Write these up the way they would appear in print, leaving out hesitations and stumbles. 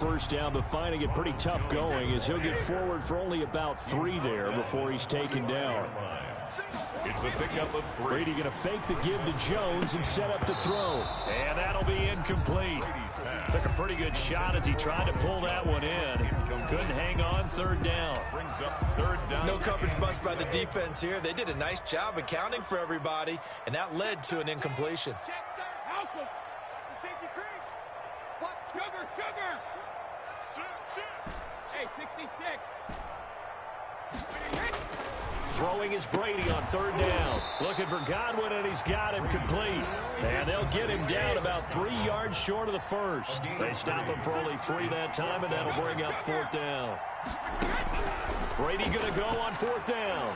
First down, but finding it pretty tough going as he'll get forward for only about 3 there before he's taken down. It's a pickup of 3. Brady going to fake the give to Jones and set up to throw. And that'll be incomplete. Took a pretty good shot as he tried to pull that one in. Couldn't hang on 3rd down. Brings up 3rd down. No coverage bust by the defense here. They did a nice job accounting for everybody, and that led to an incompletion. Throwing is Brady on 3rd down. Looking for Godwin, and he's got him complete. And they'll get him down about 3 yards short of the first. They stop him for only 3 that time, and that'll bring up 4th down. Brady going to go on 4th down.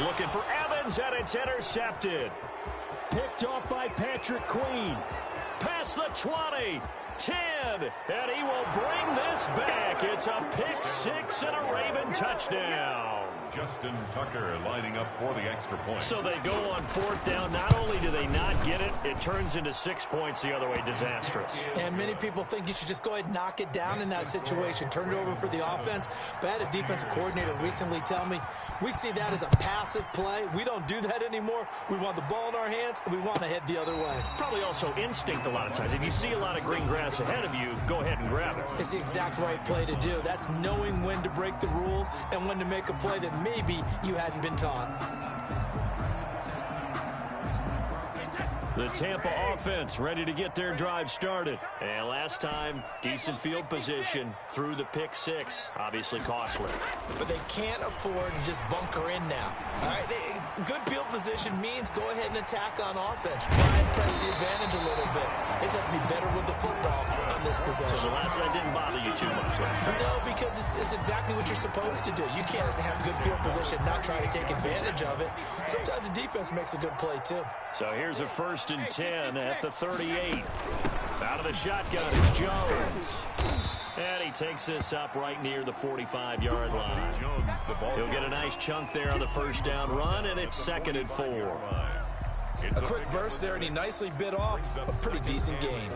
Looking for Evans, and it's intercepted. Picked off by Patrick Queen. Past the 20. 10, and he will bring this back. It's a pick 6 and a Raven touchdown. Justin Tucker lining up for the extra point. So they go on 4th down. Not only do they not get it, it turns into 6 points the other way. Disastrous. And many people think you should just go ahead and knock it down in that situation. Turn it over for the offense. But I had a defensive coordinator recently tell me, we see that as a passive play. We don't do that anymore. We want the ball in our hands, and we want to head the other way. Probably also instinct a lot of times. If you see a lot of green grass ahead of you, go ahead and grab it. It's the exact right play to do. That's knowing when to break the rules and when to make a play that maybe you hadn't been taught. The Tampa offense ready to get their drive started. And last time, decent field position through the pick 6. Obviously costly. But they can't afford to just bunker in now. All right, good field position means go ahead and attack on offense. Try and press the advantage a little bit. They just have to be better with the football on this possession. So the last one didn't bother you too much last time? No, because it's exactly what you're supposed to do. You can't have good field position, not try to take advantage of it. Sometimes the defense makes a good play too. So here's a 1st and 10 at the 38. Out of the shotgun is Jones. And he takes this up right near the 45-yard line. He'll get a nice chunk there on the 1st down run, and it's 2nd and 4. A quick burst there, and he nicely bit off a pretty decent gain.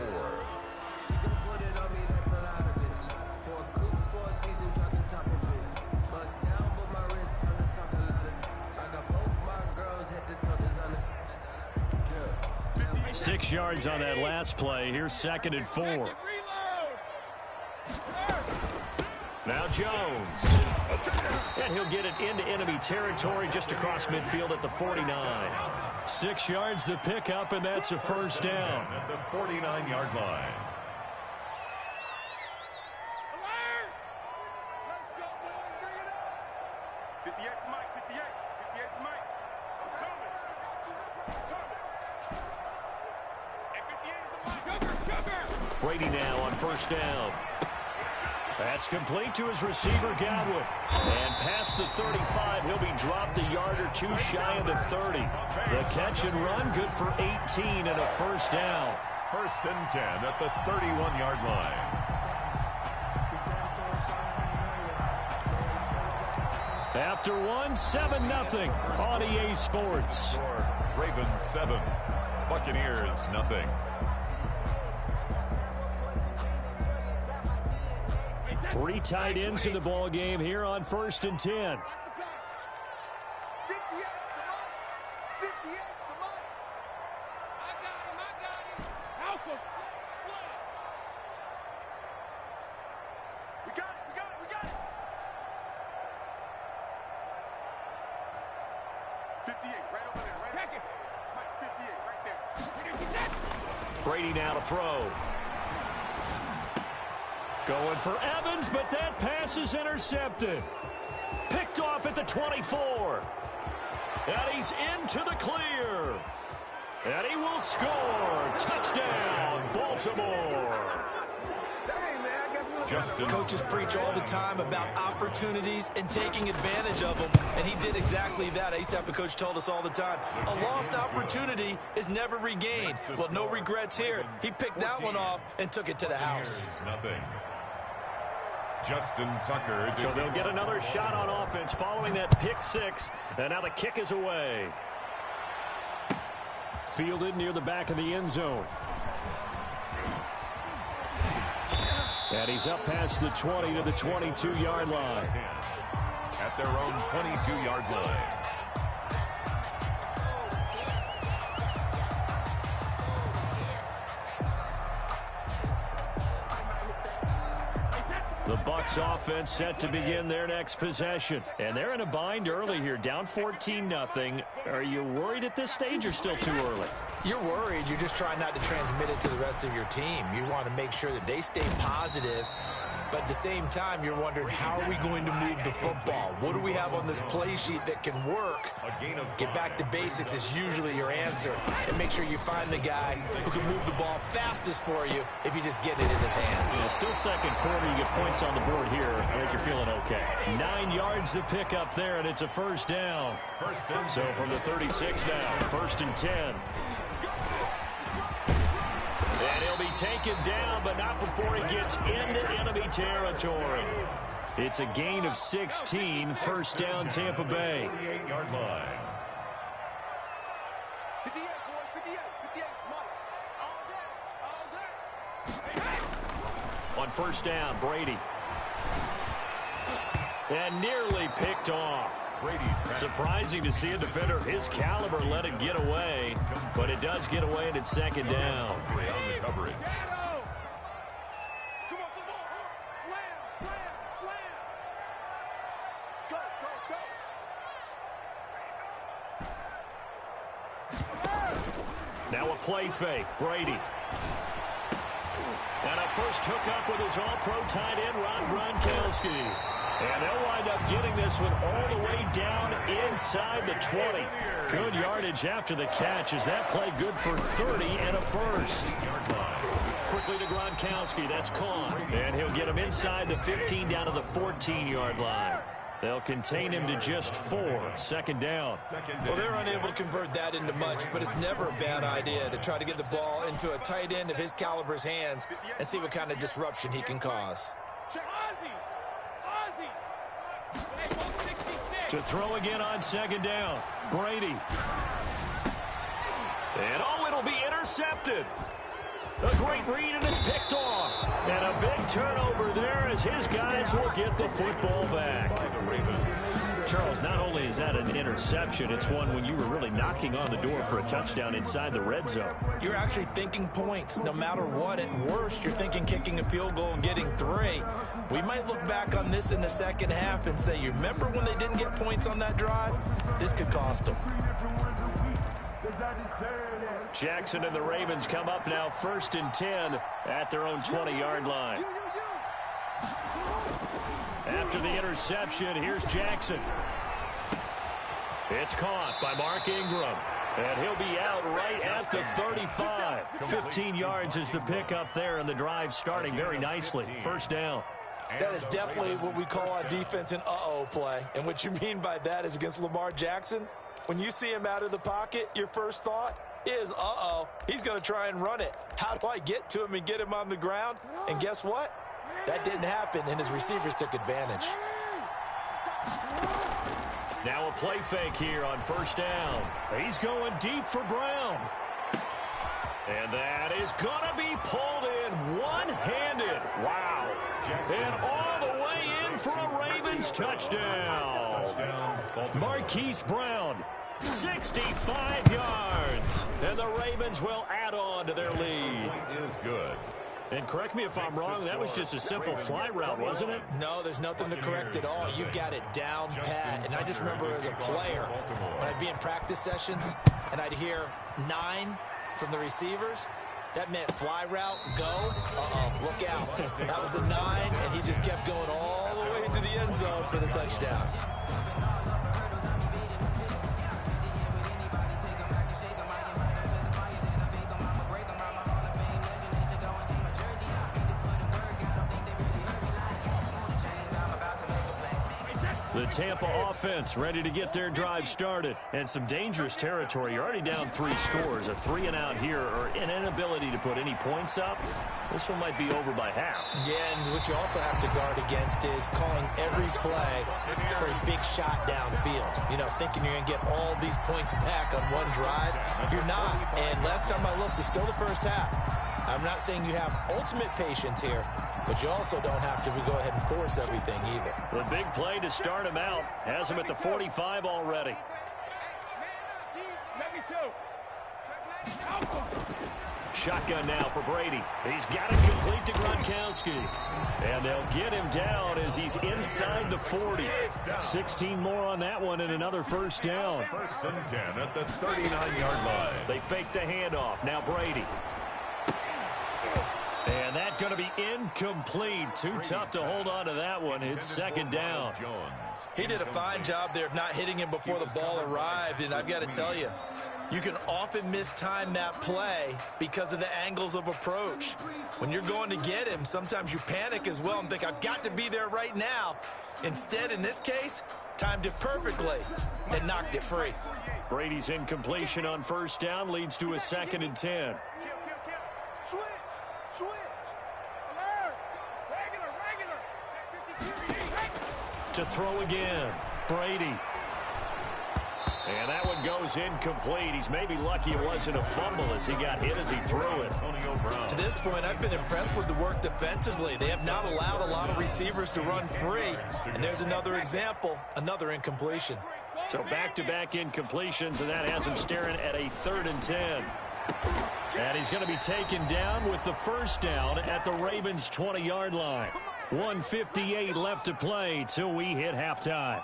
Six yards on that last play. Here's 2nd and 4. Now Jones. And he'll get it into enemy territory just across midfield at the 49. 6 yards the pickup, and that's a 1st down. At the 49-yard line. Brady now on 1st down. That's complete to his receiver, Godwin. And past the 35, he'll be dropped a yard or 2 shy of the 30. The catch and run, good for 18 and a 1st down. 1st and 10 at the 31-yard line. After one, 7-0 on EA Sports. Ravens 7, Buccaneers nothing. 3 tight ends in the ball game here on 1st and 10. Brady now to throw. Going for Evans, but that pass is intercepted. Picked off at the 24. And he's into the clear. And he will score. Touchdown, Baltimore. Coaches preach all the time about opportunities and taking advantage of them, and he did exactly that. I used to have a coach told us all the time, a lost opportunity is never regained. Well, no regrets here. He picked that one off and took it to the house. Nothing. Justin Tucker. So they'll get another shot on offense following that pick 6, and now the kick is away. Fielded near the back of the end zone. And he's up past the 20 to the 22-yard line. At their own 22-yard line. The Bucs offense set to begin their next possession. And they're in a bind early here, down 14-0. Are you worried at this stage or still too early? You're worried. You're just trying not to transmit it to the rest of your team. You want to make sure that they stay positive. But at the same time, you're wondering, how are we going to move the football? What do we have on this play sheet that can work? Get back to basics is usually your answer. And make sure you find the guy who can move the ball fastest for you if you just get it in his hands. Yeah, still second quarter. You get points on the board here. I think you're feeling okay. 9 yards to pick up there, and it's a first down. So from the 36 now, 1st and 10. And he'll be taken down, but not before he gets into enemy territory. It's a gain of 16, first down Tampa Bay. 58-yard line. 58, boys, 58, come on. All day. On first down, Brady. And nearly picked off. Surprising to see a defender of his caliber let it get away, but it does get away and it's second down. On the coverage. Come on, slam, slam. Go, go, go. Now a play fake, Brady. And a first hookup with his all-pro tight end, Rob Gronkowski. And they'll wind up getting this one all the way down inside the 20. Good yardage after the catch. Is that play good for 30 and a first? Quickly to Gronkowski. That's caught. And he'll get him inside the 15 down to the 14-yard line. They'll contain him to just 4. Second down. Well, they're unable to convert that into much, but it's never a bad idea to try to get the ball into a tight end of his caliber's hands and see what kind of disruption he can cause. To throw again on second down. Brady. And it'll be intercepted. A great read, and it's picked off. And a big turnover there as his guys will get the football back. Charles, not only is that an interception, it's one when you were really knocking on the door for a touchdown inside the red zone. You're actually thinking points. No matter what, at worst, you're thinking kicking a field goal and getting 3. We might look back on this in the second half and say, you remember when they didn't get points on that drive? This could cost them. Jackson and the Ravens come up now 1st and 10 at their own 20-yard line. After the interception, here's Jackson. It's caught by Mark Ingram. And he'll be out right at the 35. 15 yards is the pickup there, and the drive starting very nicely. First down. That is definitely what we call on defense an uh-oh play. And what you mean by that is against Lamar Jackson, when you see him out of the pocket, your first thought is, uh-oh, he's going to try and run it. How do I get to him and get him on the ground? And guess what? That didn't happen, and his receivers took advantage. Now a play fake here on first down. He's going deep for Brown. And that is going to be pulled in one-handed. Wow. And all the way in for a Ravens touchdown. Marquise Brown, 65 yards. And the Ravens will add on to their lead. Is good. And correct me if I'm wrong, that was just a simple fly route, wasn't it? No, there's nothing to correct at all. You've got it down pat. And I just remember as a player, when I'd be in practice sessions and I'd hear 9 from the receivers, that meant fly route, go, uh-oh, look out. That was the 9, and he just kept going all the way into the end zone for the touchdown. The Tampa offense ready to get their drive started. And some dangerous territory. You're already down 3 scores. A 3-and-out here or an inability to put any points up. This one might be over by half. Yeah, and what you also have to guard against is calling every play for a big shot downfield. You know, thinking you're going to get all these points back on one drive. You're not. And last time I looked, it's still the first half. I'm not saying you have ultimate patience here, but you also don't have to go ahead and force everything either. The big play to start him out has him at the 45 already. Shotgun now for Brady. He's got it complete to Gronkowski. And they'll get him down as he's inside the 40. 16 more on that one and another first down. 1st and 10 at the 39-yard line. They fake the handoff. Now Brady. And that's going to be incomplete. Too tough to hold on to that one. It's 2nd down. He did a fine job there of not hitting him before the ball arrived, and I've got to tell you, you can often mistime that play because of the angles of approach. When you're going to get him, sometimes you panic as well and think, I've got to be there right now. Instead, in this case, timed it perfectly and knocked it free. Brady's incompletion on 1st down leads to a 2nd and 10. Switch. Alert. Regular. To throw again. Brady. And that one goes incomplete. He's maybe lucky it wasn't a fumble as he got hit as he threw it. To this point, I've been impressed with the work defensively. They have not allowed a lot of receivers to run free. And there's another example, another incompletion. So back-to-back incompletions, and that has him staring at a 3rd and 10. And he's going to be taken down with the 1st down at the Ravens' 20-yard line. 1:58 left to play till we hit halftime.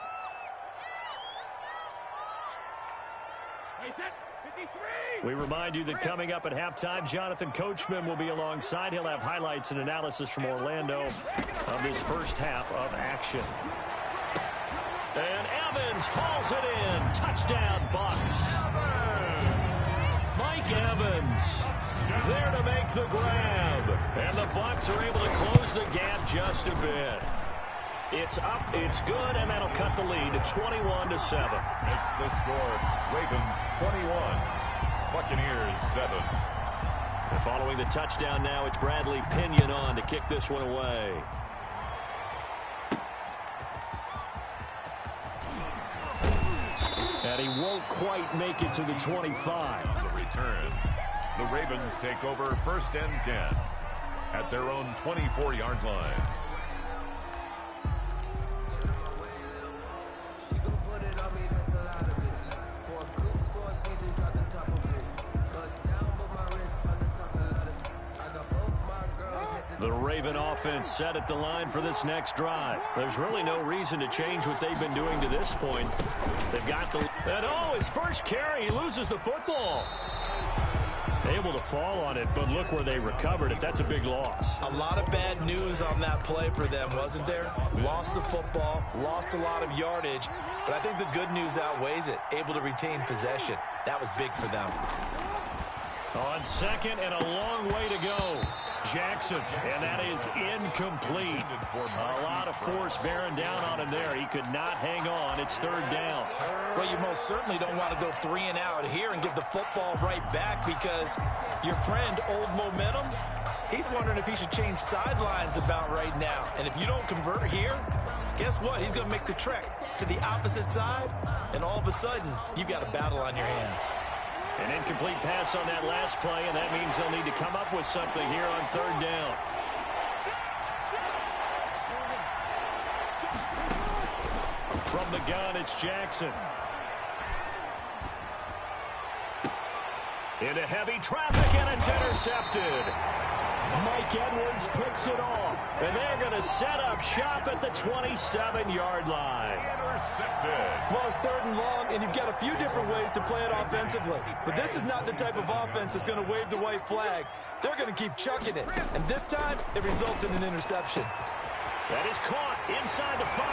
We remind you that coming up at halftime, Jonathan Coachman will be alongside. He'll have highlights and analysis from Orlando of this first half of action. And Evans hauls it in. Touchdown, Bucs. Mike Evans there to make the grab. And the Bucs are able to close the gap just a bit. It's up, it's good, and that'll cut the lead to 21-7. Makes the score. Ravens 21, Buccaneers 7. And following the touchdown now, it's Bradley Pinion on to kick this one away. And he won't quite make it to the 25. The return. The Ravens take over 1st and 10 at their own 24-yard line. The Raven offense set at the line for this next drive. There's really no reason to change what they've been doing to this point. They've got the... And oh, his first carry, he loses the football. Able to fall on it, but look where they recovered it. That's a big loss. A lot of bad news on that play for them, wasn't there? Lost the football, lost a lot of yardage, but I think the good news outweighs it. Able to retain possession. That was big for them. On 2nd and a long way to go. Jackson, and that is incomplete. A lot of force bearing down on him there. He could not hang on. It's 3rd down. Well, you most certainly don't want to go 3 and out here and give the football right back because your friend, Old Momentum, he's wondering if he should change sidelines about right now. And if you don't convert here, guess what? He's going to make the trek to the opposite side, and all of a sudden, you've got a battle on your hands. An incomplete pass on that last play, and that means they'll need to come up with something here on 3rd down. From the gun, it's Jackson. Into heavy traffic, and it's intercepted. Mike Edwards picks it off, and they're going to set up shop at the 27-yard line. Well, it's 3rd and long, and you've got a few different ways to play it offensively. But this is not the type of offense that's going to wave the white flag. They're going to keep chucking it. And this time, it results in an interception. That is caught inside the 5.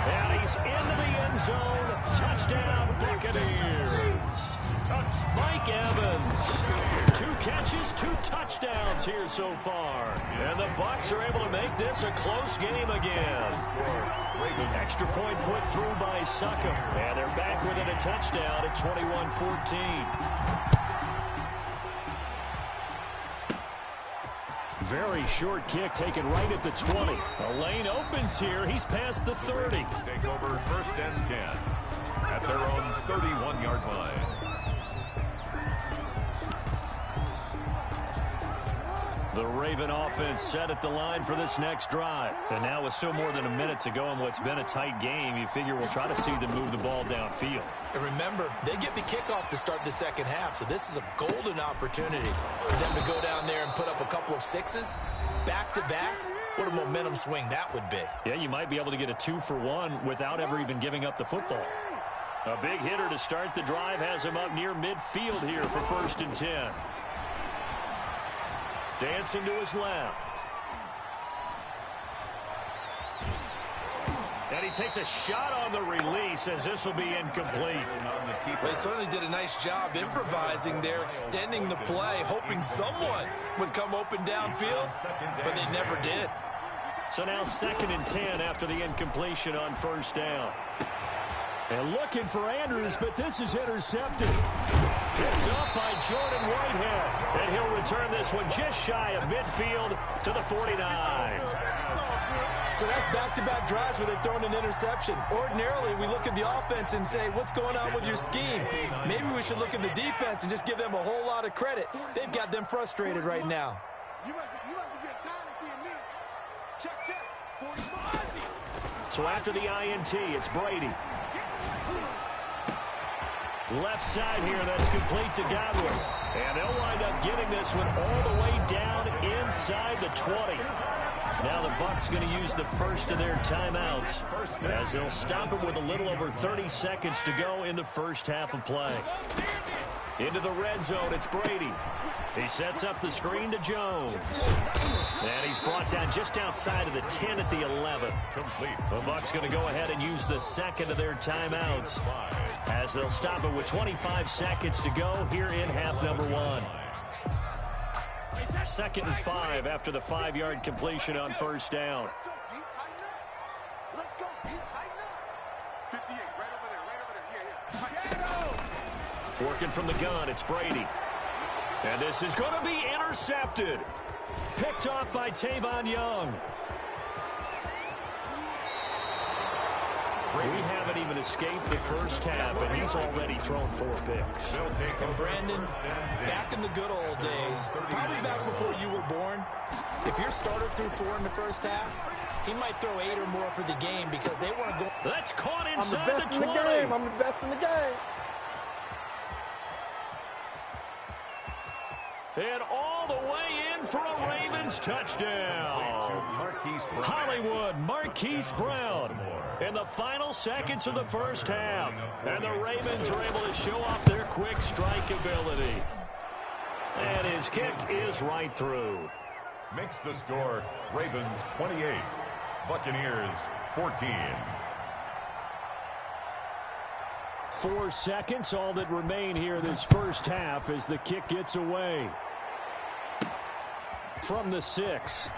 And he's into the end zone. Touchdown, Buccaneers. Mike Evans. 2 catches, 2 touchdowns here so far. And the Bucs are able to make this a close game again. Extra point put through by Succop. And they're back within a touchdown at 21-14. Very short kick taken right at the 20. The lane opens here. He's past the 30. Take over 1st and 10 at their own 31-yard line. The Raven offense set at the line for this next drive. And now with still more than a minute to go in what's been a tight game, you figure we'll try to see them move the ball downfield. And remember, they get the kickoff to start the second half, so this is a golden opportunity for them to go down there and put up a couple of sixes back-to-back. What a momentum swing that would be. Yeah, you might be able to get a 2-for-1 without ever even giving up the football. A big hitter to start the drive has him up near midfield here for 1st and 10. Dancing to his left. And he takes a shot on the release as this will be incomplete. They certainly did a nice job improvising there, extending the play, hoping someone would come open downfield, but they never did. So now 2nd and 10 after the incompletion on 1st down. And looking for Andrews, but this is intercepted. Picked up by Jordan Whitehead. And he'll return this one just shy of midfield to the 49. So that's back-to-back drives where they've thrown an interception. Ordinarily, we look at the offense and say, what's going on with your scheme? Maybe we should look at the defense and just give them a whole lot of credit. They've got them frustrated right now. You must be getting tired of seeing me. Check. 45. So after the INT, it's Brady. Left side here, that's complete to Godwin. And they'll wind up getting this one all the way down inside the 20. Now the Bucs going to use the first of their timeouts as they'll stop it with a little over 30 seconds to go in the first half of play. Into the red zone, it's Brady. He sets up the screen to Jones. And he's brought down just outside of the 10 at the 11. Complete. The Bucs going to go ahead and use the second of their timeouts as they'll stop it with 25 seconds to go here in half number 1. 2nd and 5 after the 5-yard completion on 1st down. Let's go. Tighten up. 58, right over there. Yeah. Working from the gun, it's Brady. And this is going to be intercepted. Picked off by Tavon Young. We haven't even escaped the first half, and he's already thrown 4 picks. And Brandon, back in the good old days, probably back before you were born, if your starter threw 4 in the first half, he might throw 8 or more for the game because they want to go. That's caught I'm the inside best the in 20. the game. I'm the best in the game. And all the way in for a Ravens touchdown. Hollywood Marquise Brown in the final seconds of the first half. And the Ravens are able to show off their quick strike ability. And his kick is right through. Makes the score Ravens 28, Buccaneers 14. 4 seconds, all that remain here this first half as the kick gets away. From the 6.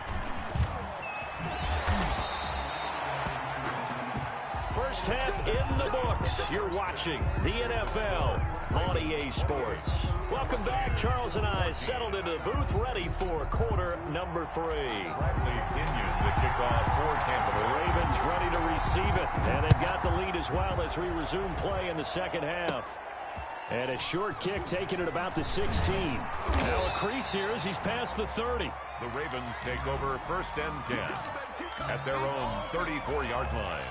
First half in the books. You're watching the NFL on EA Sports. Welcome back. Charles and I settled into the booth ready for quarter number 3. Bradley Pinion, the kickoff for Tampa. The Ravens ready to receive it, and they've got the lead as well as we resume play in the second half. And a short kick taken at about the 16. Now a crease here as he's past the 30. The Ravens take over 1st and 10 at their own 34-yard line.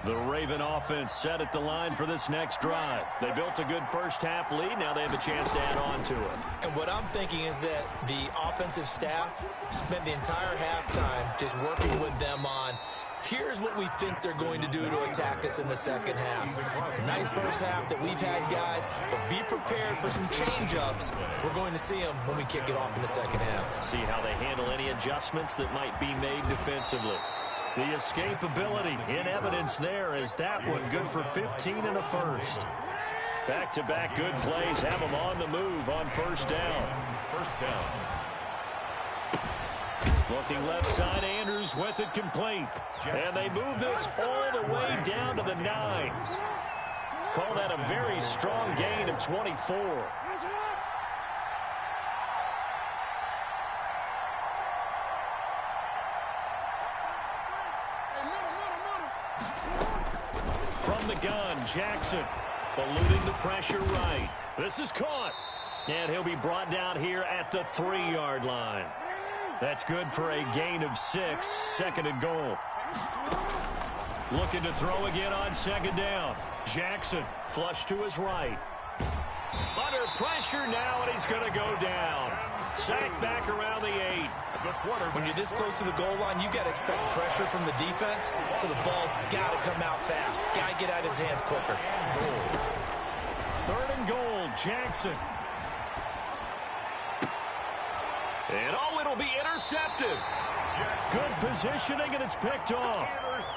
The Raven offense set at the line for this next drive. They built a good first half lead. Now they have a chance to add on to it. And what I'm thinking is that the offensive staff spent the entire halftime just working with them on, here's what we think they're going to do to attack us in the second half. Nice first half that we've had, guys, but be prepared for some change-ups. We're going to see them when we kick it off in the second half. See how they handle any adjustments that might be made defensively. The escapability in evidence there as that one good for 15 in the first. Back-to-back good plays have them on the move on 1st down. 1st down. Looking left side, Andrews with it complete. And they move this all the way down to the 9. Call that a very strong gain of 24. From the gun, Jackson eluding the pressure right. This is caught. And he'll be brought down here at the 3-yard line. That's good for a gain of 6, second and goal. Looking to throw again on second down. Jackson, flush to his right. Under pressure now, and he's going to go down. Sacked back around the 8. When you're this close to the goal line, you've got to expect pressure from the defense, so the ball's got to come out fast. Got to get out of his hands quicker. Third and goal, Jackson. And it'll be intercepted. Good positioning, and it's picked off.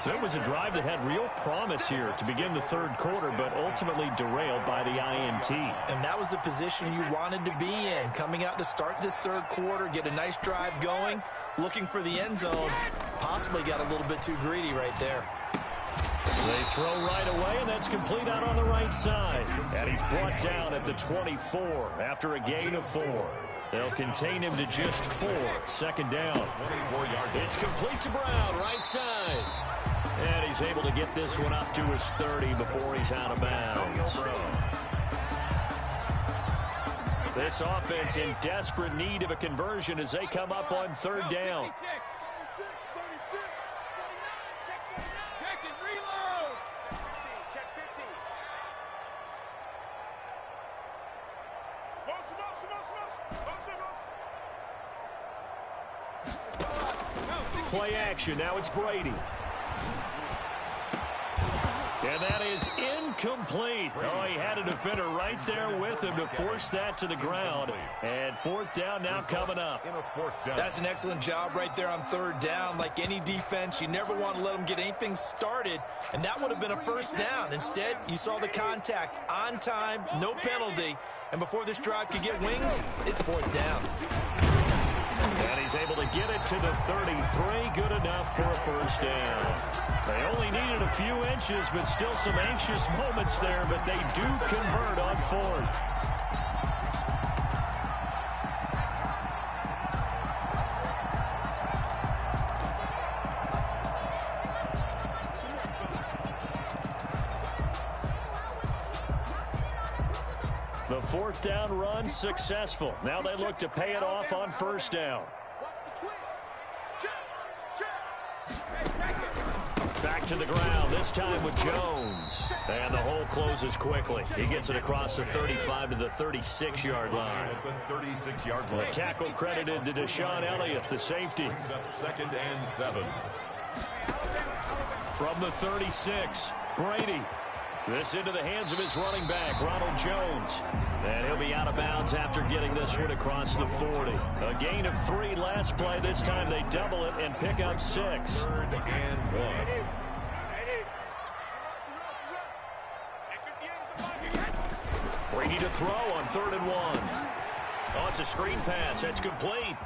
So it was a drive that had real promise here to begin the third quarter, but ultimately derailed by the INT. And that was the position you wanted to be in, coming out to start this third quarter, get a nice drive going, looking for the end zone. Possibly got a little bit too greedy right there. They throw right away, and that's complete out on the right side. And he's brought down at the 24 after a gain of 4. They'll contain him to just 4. Second down. It's complete to Brown, right side. And he's able to get this one up to his 30 before he's out of bounds. This offense in desperate need of a conversion as they come up on third down. Play action. Now it's Brady. And that is incomplete. Oh, he had a defender right there with him to force that to the ground. And fourth down now coming up. That's an excellent job right there on third down. Like any defense, you never want to let them get anything started. And that would have been a first down. Instead, you saw the contact on time, no penalty. And before this drive could get wings, it's fourth down. And he's able to get it to the 33. Good enough for a first down. They only needed a few inches, but still some anxious moments there, but they do convert on fourth. The fourth down run successful. Now they look to pay it off on first down. Back to the ground, this time with Jones. And the hole closes quickly. He gets it across the 35 to the 36-yard line. The tackle credited to Deshaun Elliott, the safety. Second and 7. From the 36, Brady. This into the hands of his running back, Ronald Jones. And he'll be out of bounds after getting this one across the 40. A gain of 3 last play. This time they double it and pick up 6. Third and 1. Brady to throw on 3rd and 1. Oh, it's a screen pass. That's complete.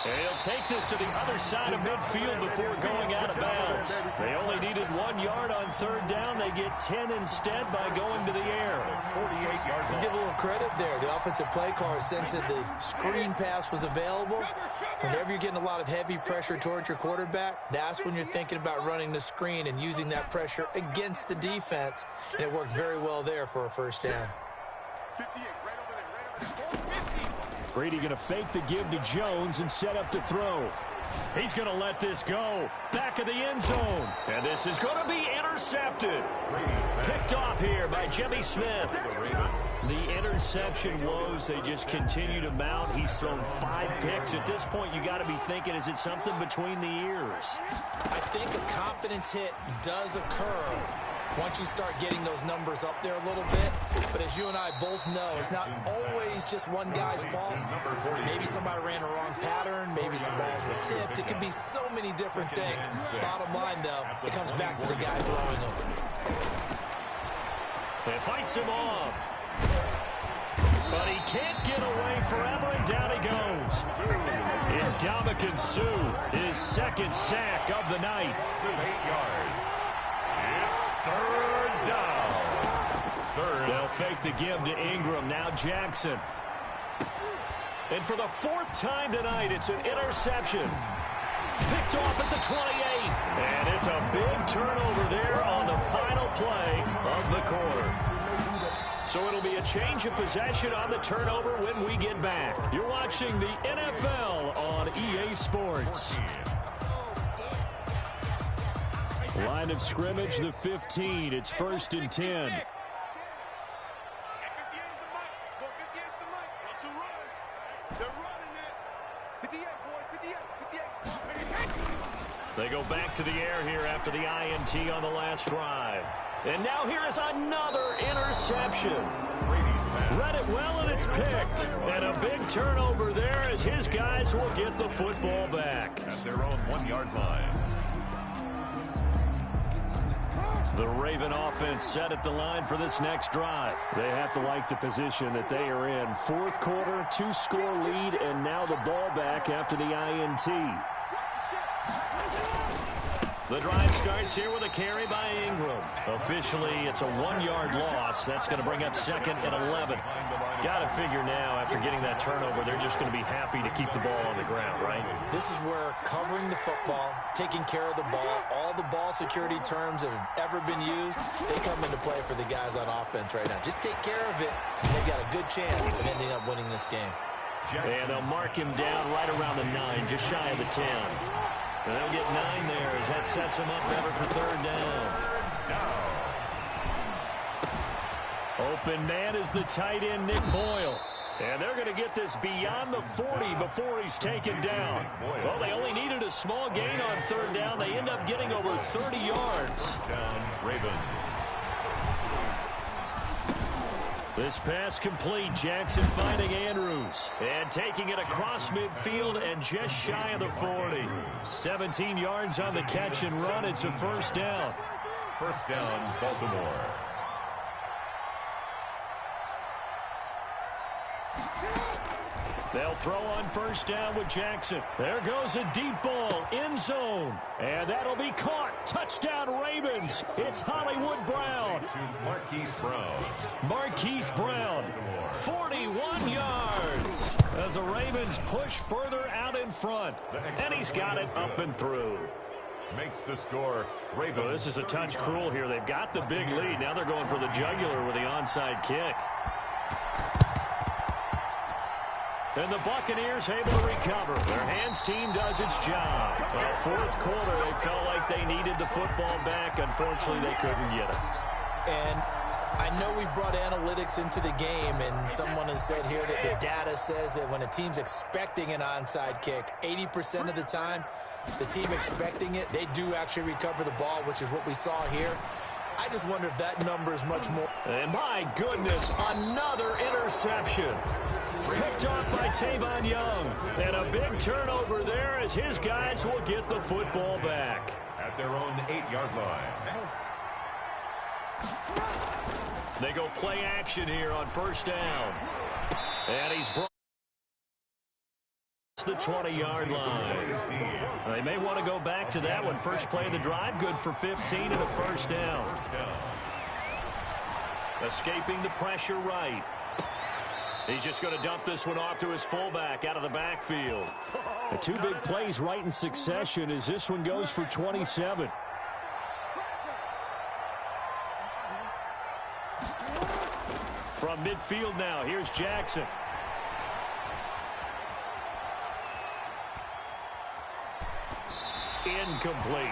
And he'll take this to the other side of midfield before going out of bounds. They only needed 1 yard on third down. They get 10 instead by going to the air. 48-yard. Let's give a little credit there. The offensive play caller sensed that the screen pass was available. Whenever you're getting a lot of heavy pressure towards your quarterback, that's when you're thinking about running the screen and using that pressure against the defense. And it worked very well there for a first down. 58, right over there. 50. Brady going to fake the give to Jones and set up to throw. He's going to let this go. Back of the end zone. And this is going to be intercepted. Picked off here by Jimmy Smith. The interception woes, they just continue to mount. He's thrown 5 picks. At this point, you got to be thinking, is it something between the ears? I think a confidence hit does occur once you start getting those numbers up there a little bit. But as you and I both know, it's not always just one guy's fault. Maybe somebody ran a wrong pattern. Maybe some balls were tipped. It could be so many different things. Bottom line, though, it comes back to the guy throwing them. It fights him off. But he can't get away forever, and down he goes. Ndamukong Suh, his second sack of the night. 8 yards. It's third down. They'll fake the give to Ingram. Now Jackson. And for the 4th time tonight, it's an interception. Picked off at the 28. And it's a big turnover there on the final play of the quarter. So it'll be a change of possession on the turnover when we get back. You're watching the NFL on EA Sports. Line of scrimmage, the 15. It's 1st and 10. They go back to the air here after the INT on the last drive. And now here is another interception. Read it well, and it's picked. And a big turnover there as his guys will get the football back. At their own 1-yard line. The Raven offense set at the line for this next drive. They have to like the position that they are in. 4th quarter, 2-score lead, and now the ball back after the INT. The drive starts here with a carry by Ingram. Officially, it's a 1-yard loss. That's going to bring up 2nd and 11. Got to figure now, after getting that turnover, they're just going to be happy to keep the ball on the ground, right? This is where covering the football, taking care of the ball, all the ball security terms that have ever been used, they come into play for the guys on offense right now. Just take care of it, and they've got a good chance of ending up winning this game. And they'll mark him down right around the 9, just shy of the 10. And they'll get 9 there as that sets him up better for 3rd down. Open man is the tight end, Nick Boyle. And they're going to get this beyond the 40 before he's taken down. Well, they only needed a small gain on 3rd down. They end up getting over 30 yards. Down, Ravens. This pass complete. Jackson finding Andrews. And taking it across midfield and just shy of the 40. 17 yards on the catch and run. It's a 1st down. 1st down, Baltimore. They'll throw on 1st down with Jackson. There goes a deep ball, end zone. And that'll be caught. Touchdown Ravens. It's Hollywood Brown. To Marquise Brown. Marquise Brown, 41 yards. As the Ravens push further out in front. And he's got it up and through. Makes the score. Ravens. Well, this is a touch cruel here. They've got the big lead. Now they're going for the jugular with the onside kick. And the Buccaneers able to recover. Their hands team does its job. 4th quarter, they felt like they needed the football back. Unfortunately, they couldn't get it. And I know we brought analytics into the game, and someone has said here that the data says that when a team's expecting an onside kick, 80% of the time, the team expecting it, they do actually recover the ball, which is what we saw here. I just wonder if that number is much more. And my goodness, another interception. Picked off by Tavon Young. And a big turnover there as his guys will get the football back. At their own 8-yard line. They go play action here on 1st down. And he's brought the 20-yard line. They may want to go back to that one. First play of the drive, good for 15 and a 1st down. Escaping the pressure right. He's just going to dump this one off to his fullback out of the backfield. The 2 big plays right in succession as this one goes for 27. From midfield now, here's Jackson. Incomplete.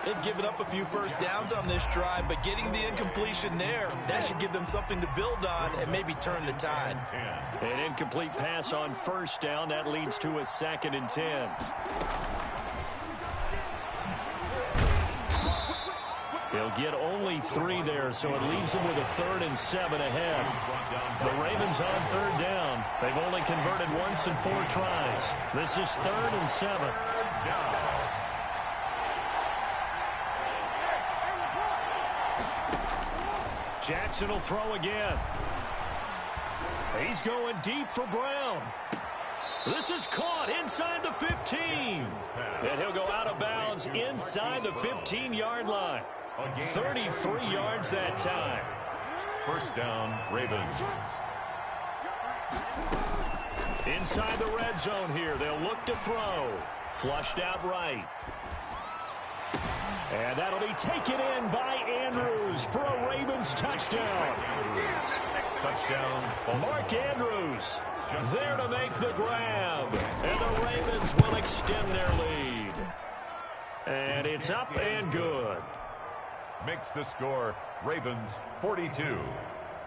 They've given up a few 1st downs on this drive, but getting the incompletion there, that should give them something to build on and maybe turn the tide. An incomplete pass on 1st down. That leads to a 2nd and 10. He'll get only 3 there, so it leaves him with a 3rd and 7 ahead. The Ravens on 3rd down. They've only converted once in 4 tries. This is 3rd and 7. Jackson will throw again. He's going deep for Brown. This is caught inside the 15. And he'll go out of bounds inside the 15-yard line. 33 yards that time. 1st down, Ravens. Inside the red zone here. They'll look to throw. Flushed out right. And that'll be taken in by Andrews for a Ravens touchdown. Touchdown. Mark Andrews there to make the grab. And the Ravens will extend their lead. And it's up and good. Makes the score Ravens 42,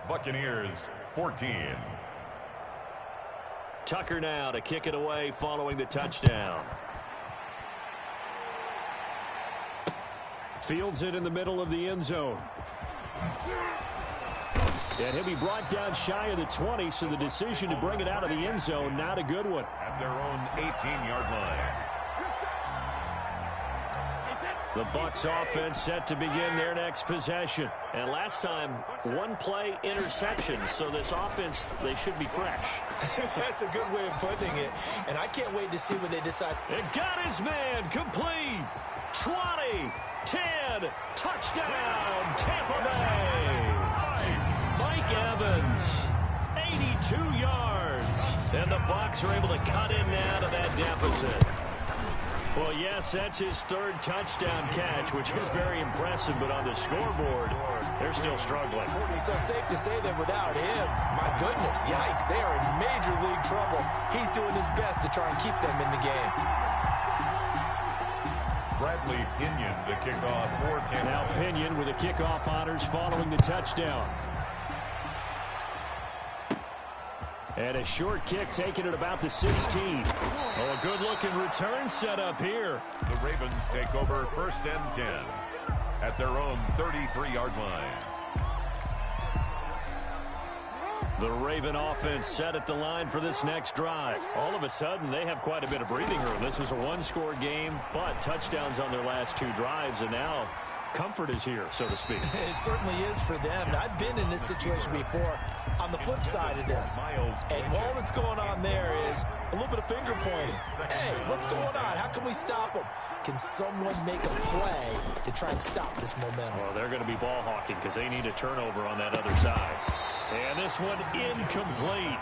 Buccaneers 14. Tucker now to kick it away following the touchdown. Fields it in the middle of the end zone. And he'll be brought down shy of the 20, so the decision to bring it out of the end zone, not a good one. At their own 18-yard line. The Bucs offense set to begin their next possession. And last time, one play interception, so this offense, they should be fresh. That's a good way of putting it. And I can't wait to see what they decide. It got his man complete. 20, 10, touchdown, Tampa Bay. Mike Evans, 82 yards. And the Bucs are able to cut in now to that deficit. Well, yes, that's his third touchdown catch, which is very impressive, but on the scoreboard, they're still struggling. So safe to say that without him, my goodness, yikes, they are in major league trouble. He's doing his best to try and keep them in the game. Bradley Pinion the kickoff for Tampa. Now Pinion with the kickoff honors following the touchdown. And a short kick taken at about the 16. Oh, a good-looking return set up here. The Ravens take over 1st and 10 at their own 33-yard line. The Raven offense set at the line for this next drive. All of a sudden, they have quite a bit of breathing room. This was a one-score game, but touchdowns on their last two drives, and now comfort is here, so to speak. It certainly is for them. And I've been in this situation before on the flip side of this. And all that's going on there is a little bit of finger pointing. Hey, what's going on? How can we stop them? Can someone make a play to try and stop this momentum? Well, they're going to be ball hawking because they need a turnover on that other side. And this one incomplete.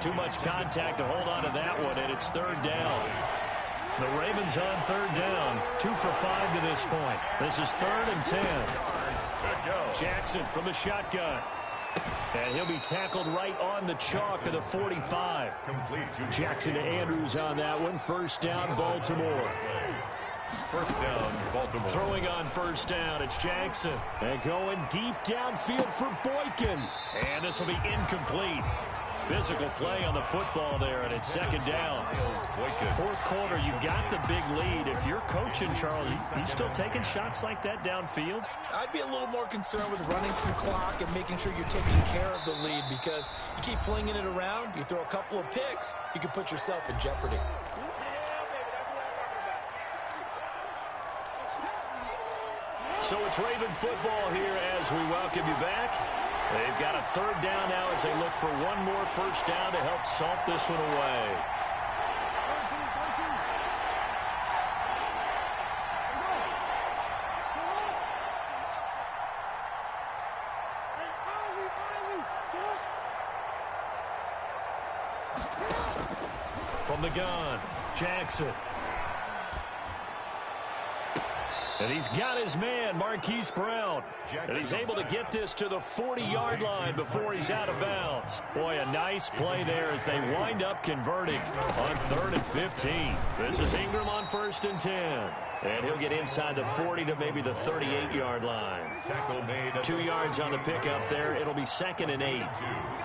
Too much contact to hold on to that one, and it's 3rd down. The Ravens on 3rd down. 2 for 5 to this point. This is 3rd and 10. Jackson from the shotgun. And he'll be tackled right on the chalk of the 45. Jackson to Andrews on that one. 1st down, Baltimore. 1st down, Baltimore. Throwing on 1st down, it's Jackson. And going deep downfield for Boykin. And this will be incomplete. Physical play on the football there, and it's 2nd down. 4th quarter, you got the big lead. If you're coaching, Charles, you still taking shots like that downfield? I'd be a little more concerned with running some clock and making sure you're taking care of the lead, because you keep flinging it around, you throw a couple of picks, you can put yourself in jeopardy. So it's Raven football here as we welcome you back. They've got a 3rd down now as they look for one more 1st down to help salt this one away. From the gun, Jackson. And he's got his man, Marquise Brown. And he's able to get this to the 40-yard line before he's out of bounds. Boy, a nice play there as they wind up converting on 3rd and 15. This is Ingram on 1st and 10. And he'll get inside the 40 to maybe the 38-yard line. 2 yards on the pickup there. It'll be 2nd and 8.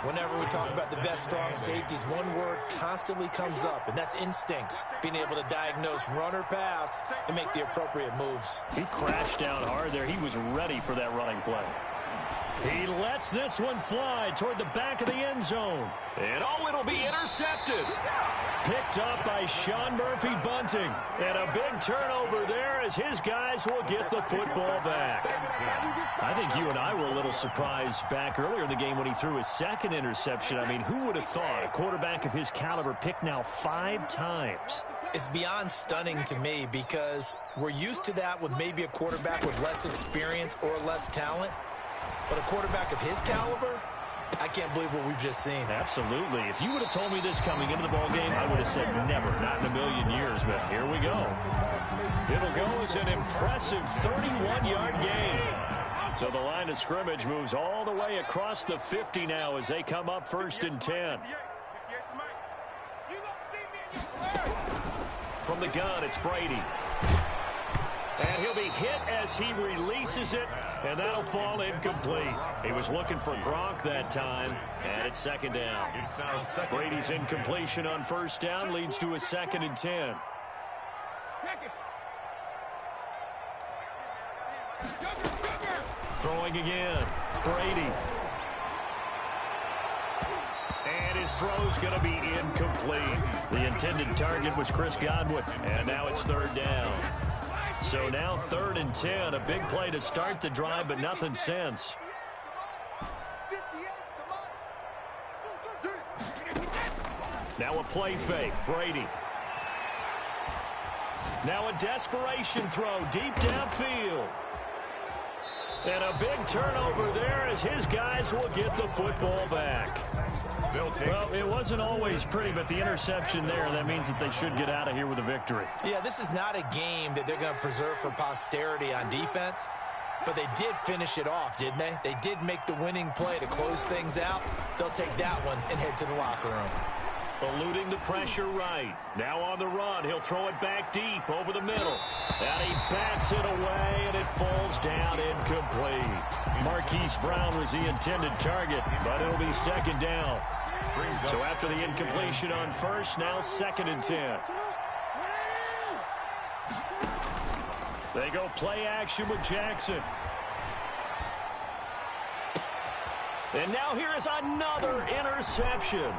Whenever we talk about the best strong safeties, one word constantly comes up, and that's instincts. Being able to diagnose run or pass and make the appropriate moves. He crashed down hard there. He was ready for that running play. He lets this one fly toward the back of the end zone. And it'll be intercepted. Picked up by Sean Murphy-Bunting. And a big turnover there as his guys will get the football back. I think you and I were a little surprised back earlier in the game when he threw his 2nd interception. I mean, who would have thought a quarterback of his caliber picked now 5 times? It's beyond stunning to me because we're used to that with maybe a quarterback with less experience or less talent. But a quarterback of his caliber, I can't believe what we've just seen. Absolutely. If you would have told me this coming into the ballgame, I would have said never, not in a million years. But here we go. It'll go as an impressive 31-yard gain. So the line of scrimmage moves all the way across the 50 now as they come up 1st and 10. From the gun, it's Brady. And he'll be hit as he releases it, and that'll fall incomplete. He was looking for Gronk that time, and it's 2nd down. Brady's incompletion on 1st down leads to a 2nd and 10. Throwing again, Brady. And his throw's going to be incomplete. The intended target was Chris Godwin, and now it's 3rd down. So now 3rd and 10, a big play to start the drive, but nothing since. Now a play fake, Brady. Now a desperation throw deep downfield. And a big turnover there as his guys will get the football back. Well, it wasn't always pretty, but the interception there, that means that they should get out of here with a victory. Yeah, this is not a game that they're going to preserve for posterity on defense, but they did finish it off, didn't they? They did make the winning play to close things out. They'll take that one and head to the locker room. Eluding the pressure right. Now on the run, he'll throw it back deep over the middle. And he bats it away, and it falls down incomplete. Marquise Brown was the intended target, but it'll be 2nd down. So after the incompletion on 1st, now 2nd and 10. They go play action with Jackson. And now here is another interception.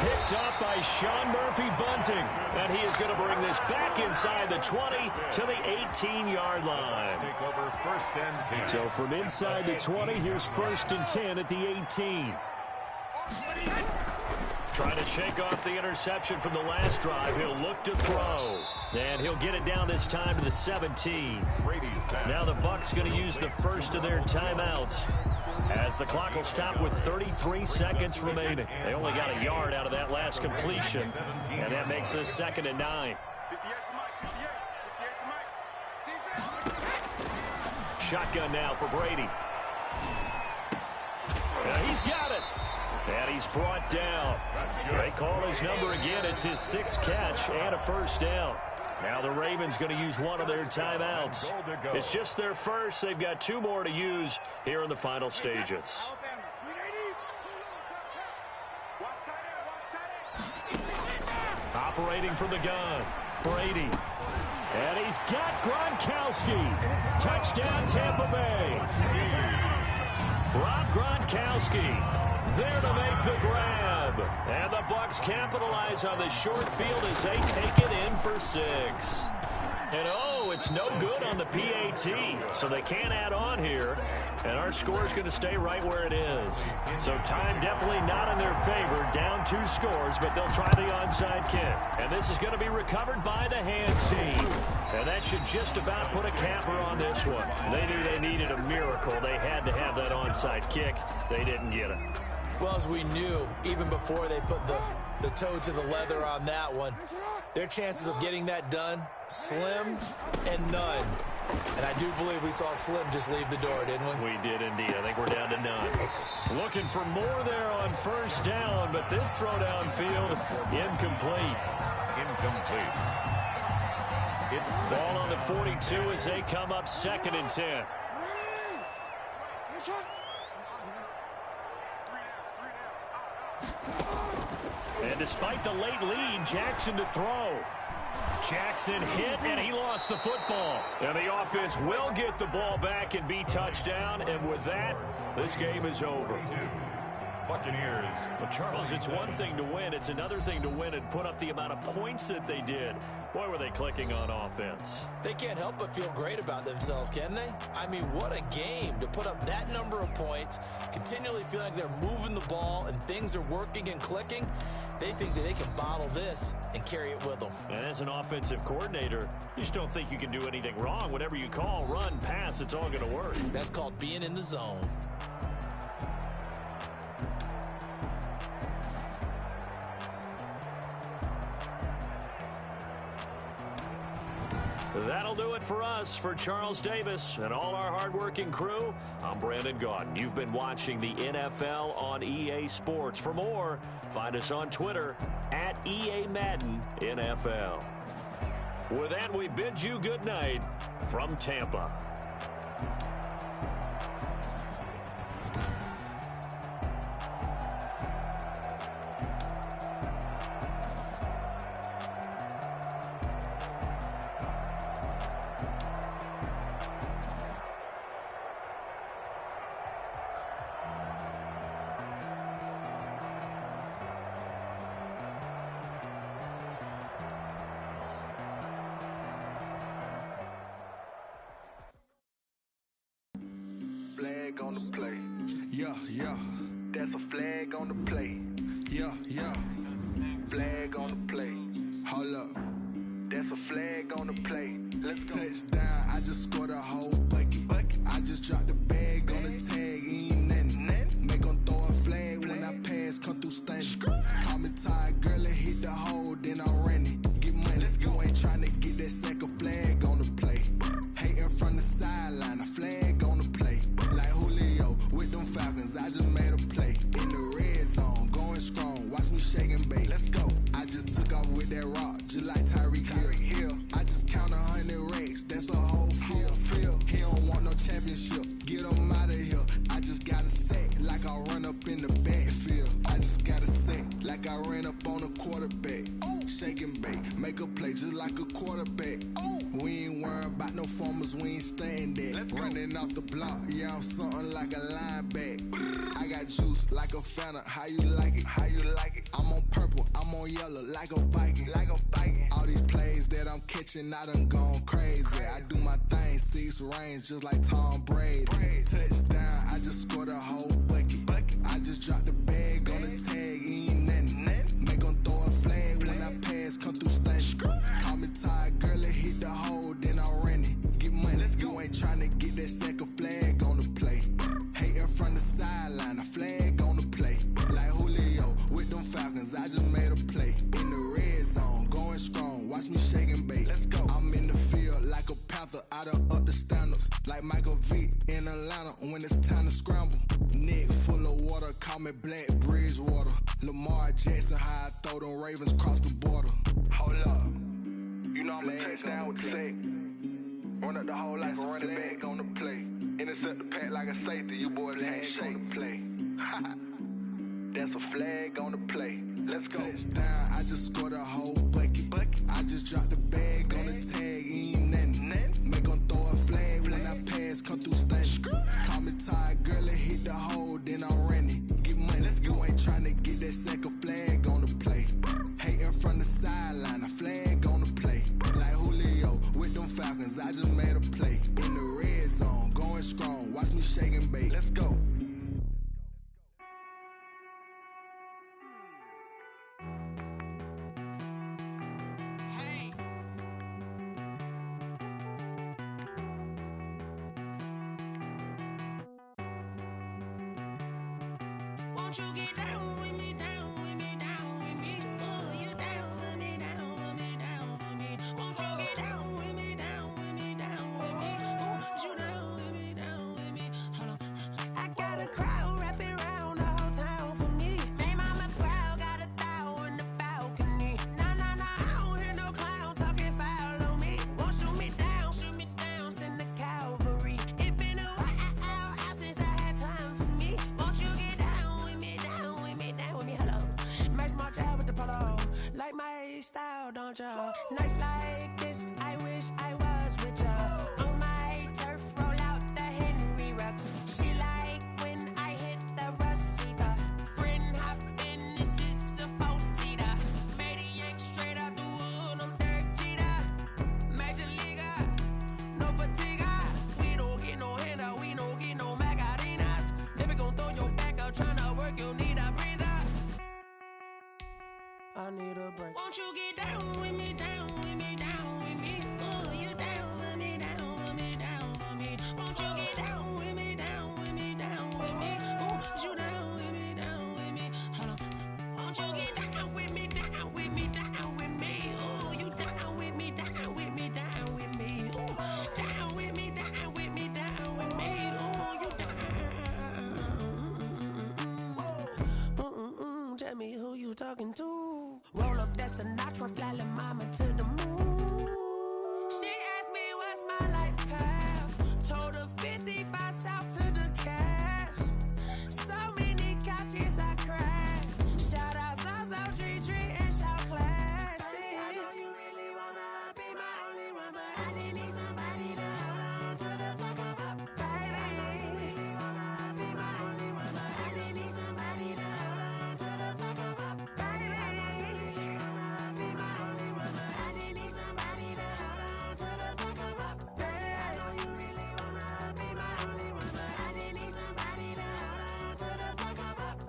Picked up by Sean Murphy-Bunting. And he is going to bring this back inside the 20 to the 18-yard line. Take over 1st and 10. So from inside the 20, here's 1st and 10 at the 18. Trying to shake off the interception from the last drive. He'll look to throw. And he'll get it down this time to the 17. Now the Bucs going to use the first of their timeouts, as the clock will stop with 33 seconds remaining. They only got a yard out of that last completion, and that makes us 2nd and 9. Shotgun now for Brady. He's got it. And he's brought down. They call his number again. It's his 6th catch and a 1st down. Now the Ravens going to use one of their timeouts. It's just their first. They've got 2 more to use here in the final stages. Operating from the gun, Brady. And he's got Gronkowski. Touchdown, Tampa Bay. Rob Gronkowski there to make the grab. And the Bucs capitalize on the short field as they take it in for 6. And oh, it's no good on the PAT, so they can't add on here. And our score is going to stay right where it is. So time definitely not in their favor. Down 2 scores, but they'll try the onside kick. And this is going to be recovered by the hands team. And that should just about put a capper on this one. They knew they needed a miracle. They had to have that onside kick. They didn't get it. Well, as we knew, even before they put the toe to the leather on that one, their chances of getting that done, slim and none. And I do believe we saw Slim just leave the door, didn't we? We did indeed. I think we're down to none. Looking for more there on 1st down, but this throw downfield, incomplete. Incomplete. It's ball on the 42 as they come up 2nd and 10. And despite the late lead, Jackson to throw. Jackson hit, and he lost the football. And the offense will get the ball back and be touchdown. And with that, this game is over. Buccaneers. Well, Charles, it's one thing to win. It's another thing to win and put up the amount of points that they did. Boy, were they clicking on offense. They can't help but feel great about themselves, can they? I mean, what a game to put up that number of points, continually feel like they're moving the ball and things are working and clicking. They think that they can bottle this and carry it with them. And as an offensive coordinator, you just don't think you can do anything wrong. Whatever you call, run, pass, it's all going to work. That's called being in the zone. That'll do it for us. For Charles Davis and all our hardworking crew, I'm Brandon Gaudin. You've been watching the NFL on EA Sports. For more, find us on Twitter at EA Madden NFL. With that, we bid you good night from Tampa. Flag on the play. Yeah, yeah. That's a flag on the play. Yeah, yeah. Flag on the play. Hold up. That's a flag on the play. Let's go. Touchdown, I just scored a whole bucket. I just dropped the bag on the tag, ain't nothing. Make 'em throw a flag when I pass, come through stunning. Call me tired, girl, and hit the hole, then I'm running. Get money, you ain't tryna get that second flag on the play. Hating from the sideline, a flag on the play. Like Julio with them Falcons, I just made a play. In the red zone, going strong, watch me shake and bake. Let's go. I just took off with that rock, just like Tyreek Hill. I just count 100 racks, that's a whole field. He don't want no championship, get him out of here. I just got a sack, like I run up in the backfield. I just got a sack, like I ran up on a quarterback. Shake and bake, make a play just like a quarterback. We ain't worrying about no formers, we ain't staying there. Running off the block, yeah, I'm something like a lineback. I got juice like a Fanta, how you like it? How you like it? I'm on purple, I'm on yellow, like a Viking. Like a Viking. All these plays that I'm catching, I done gone crazy. I do my thing, 6 range, just like Tom Brady. Touchdown, I just scored a whole bucket. I just dropped the bag on the tag, ain't nothing. Make 'em throw a flag when I pass, come through stunning. Call me tired, girl, and hit the hole, then I'm running. Get money, you ain't tryna get that second flag on the play. Hating from the sideline, a flag on the play. Like Julio with them Falcons, I just made a play. In the red zone, going strong, watch me shake and bake. Let's go. I'm in the field like a Panther, I done up the standards. Like Michael Vick in Atlanta when it's time to scramble. Neck full of water, call me Black Bridgewater. Lamar Jackson, how I throw them Ravens cross the border. Hold up. You know I'm a touchdown with the sack. Run up the whole life, run it back on the play. Intercept the pack like a safety, you boys ain't shake the play. That's a flag on the play. Let's go. Touchdown, I just scored a whole bucket. I just dropped the bag on the tag, ain't nothing. Make 'em throw a flag when I pass, come through stunning. Call me tired, girl, and hit the hole, then I'm running. Get money, you ain't tryna get that second flag on the play. Hating from the sideline, a flag on the play. Like Julio with them Falcons, I just made a play. In the red zone, going strong, watch me shake and bake. Let's go. Won't you get down with me, down with me, down with me? Oh, you down with me, down with me, down with me. Won't you get down with me, down with me, down with me? Oh, you down with me, down with me? Hold on. I got a crowd wrapping around the whole town for me. Made mama proud, got a thou in the balcony. Nah, I don't hear no clown talking foul on me. Won't shoot me down, send the cavalry. It been a while since I had time for me. Won't you get down with me, down with me, down with me? Hello. Max March out with the polo. Like my style, don't ya? Nights like this, I wish I was with ya. On my turf, roll out the Henry Rux. She like when I hit the receiver. Friend hop in, this is a four-seater. Made a yank straight out the wood, I'm Derek Jeter. Major leaguer, no fatigue. We don't get no handout, we don't get no Macarinas. Never gon' throw your back out, tryna work, you need a breather. I need a break. Won't you get down with me, down with me, down with me? Oh, you down with me, down with me, down with me? Won't you get down with me, down with me, down with me? Oh, you down with me, down with me? Hold on. Won't you get down with me, down with me, down with me? Oh, you down with me, down with me, down with me? talking to. Roll up that Sinatra, fly la mama to the moon. She asked me what's my life path. Told her 55 south to the cab. So many couches I crashed. Shout out Zazo, Tree, and shout classy. I know you really wanna be my only one, but I didn't need somebody to hold on to the second up, baby. I know you really wanna be my only one, but I didn't need somebody to hold on to the second up, baby. I know you really wanna be my only one, but I didn't need somebody to hold on to the second up, baby. I know you really wanna be my only one, but I didn't need somebody to hold on to the second up.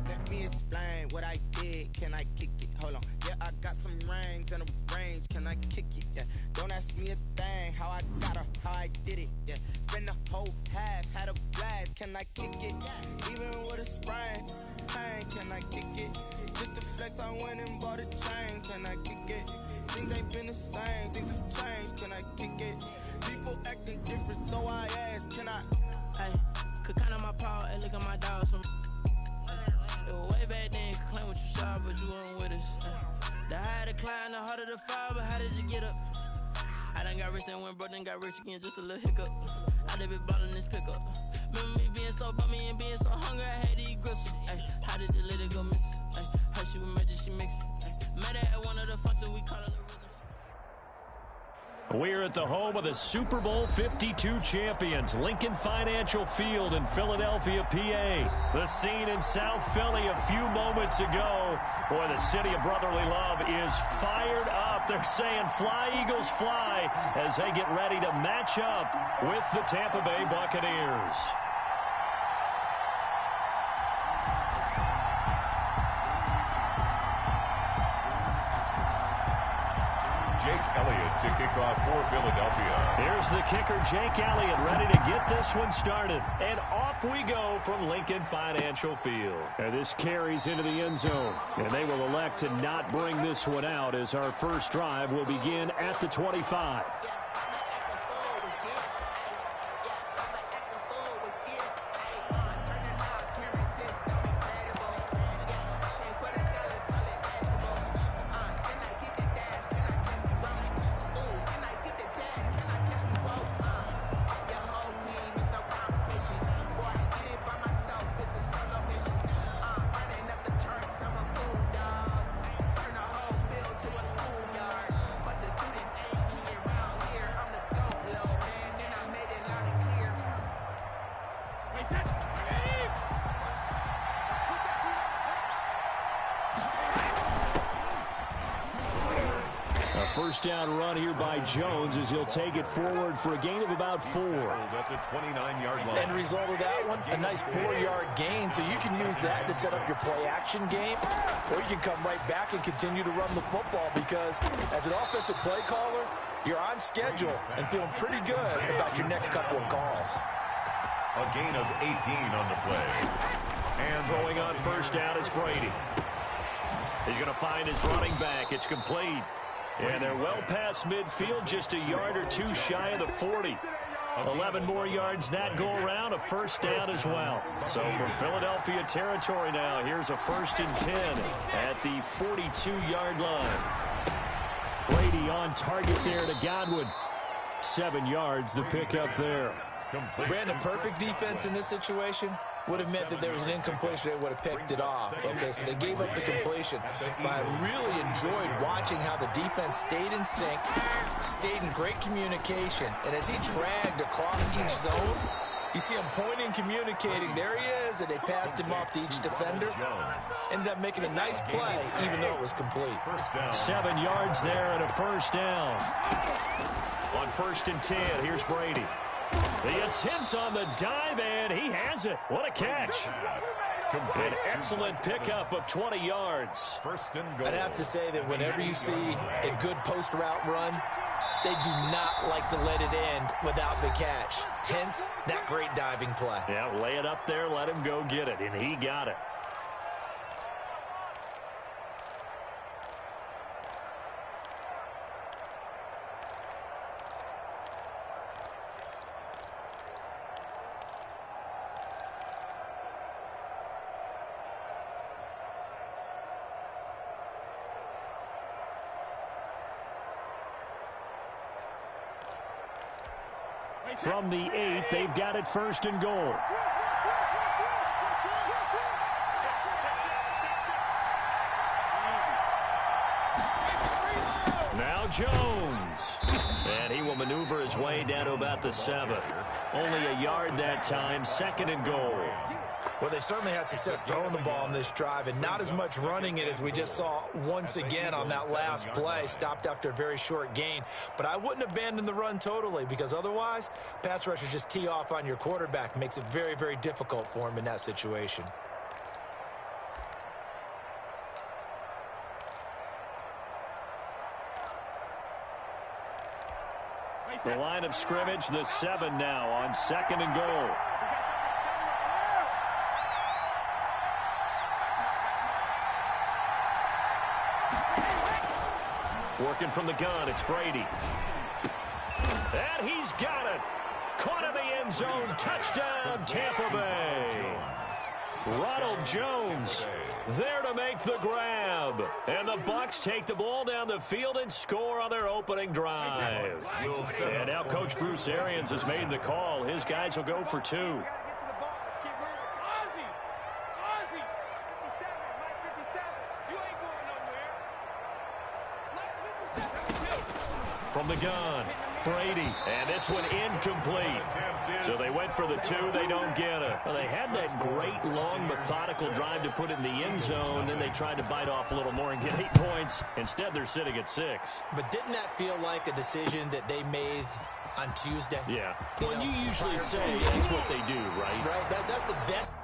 Let me explain what I did. Can I kick it? Hold on. Yeah, I got some rings and a range. Can I kick it? Yeah. Don't ask me a thing. How I got her, how I did it. Yeah. Spend the whole half, had a blast. Can I kick it? Even with a sprain. Pain, can I kick it? Just the flex, I went and bought a chain. Can I kick it? Things ain't been the same. Things have changed. Can I kick it? People acting different, so I ask. Can I? Hey, could count on my power and look at my dogs from. It was way back then, could claim what you saw, but you weren't with us. The higher the climb, the harder the fall, but how did you get up? I done got rich and went broke, then got rich again, just a little hiccup. I done been ballin' this pickup. Remember me being so bummy and being so hungry, I had to eat gristle. Ay, how did the lady go miss? Ay, how she was magic, she mixed. Met her at one of the functions, we call her the rhythm. We're at the home of the Super Bowl 52 champions, Lincoln Financial Field in Philadelphia, PA. The scene in South Philly a few moments ago. Boy, the city of brotherly love is fired up. They're saying fly, Eagles, fly, as they get ready to match up with the Tampa Bay Buccaneers. Jake Elliott to kick off for Philadelphia. Here's the kicker, Jake Elliott, ready to get this one started. And off we go from Lincoln Financial Field. And this carries into the end zone. And they will elect to not bring this one out as our first drive will begin at the 25. First down run here by Jones as he'll take it forward for a gain of about 4. At the 29-yard line. End result of that one, a nice 4-yard gain. So you can use that to set up your play-action game, or you can come right back and continue to run the football because as an offensive play caller, you're on schedule and feeling pretty good about your next couple of calls. A gain of 18 on the play. And throwing on first down is Brady. He's going to find his running back. It's complete. And they're well past midfield, just a yard or two shy of the 40. 11 more yards that go around, a first down as well. So from Philadelphia territory now, here's a 1st and 10 at the 42-yard line. Brady on target there to Godwin. 7 yards, the pickup there. Brandon, perfect defense in this situation would have meant that there was an incompletion. They would have picked it off. Okay, so they gave up the completion. But I really enjoyed watching how the defense stayed in sync, stayed in great communication. And as he dragged across each zone, you see him pointing, communicating. There he is, and they passed him off to each defender. Ended up making a nice play, even though it was complete. 7 yards there and a first down. On 1st and 10, here's Brady. The attempt on the dive, and he has it. What a catch. An excellent pickup of 20 yards. I'd have to say that whenever you see a good post route run, they do not like to let it end without the catch. Hence, that great diving play. Yeah, lay it up there, let him go get it, and he got it. From the 8, they've got it 1st and goal. Now Jones. And he will maneuver his way down to about the 7. Only a yard that time, 2nd and goal. Well, they certainly had success throwing the ball on this drive, and not as much running it as we just saw once again on that last play. Stopped after a very short gain. But I wouldn't abandon the run totally, because otherwise, pass rushers just tee off on your quarterback. Makes it very, very difficult for him in that situation. The line of scrimmage, the 7 now on 2nd and goal. Working from the gun, it's Brady. And he's got it. Caught in the end zone. Touchdown, Tampa Bay. Ronald Jones there to make the grab. And the Bucs take the ball down the field and score on their opening drive. And now Coach Bruce Arians has made the call. His guys will go for 2. From the gun, Brady, and this one incomplete. So they went for the 2, they don't get it. Well, they had that great, long, methodical drive to put it in the end zone, then they tried to bite off a little more and get 8 points. Instead, they're sitting at 6. But didn't that feel like a decision that they made on Tuesday? Yeah. Well, you usually say that's what they do, right? Right, that's the best.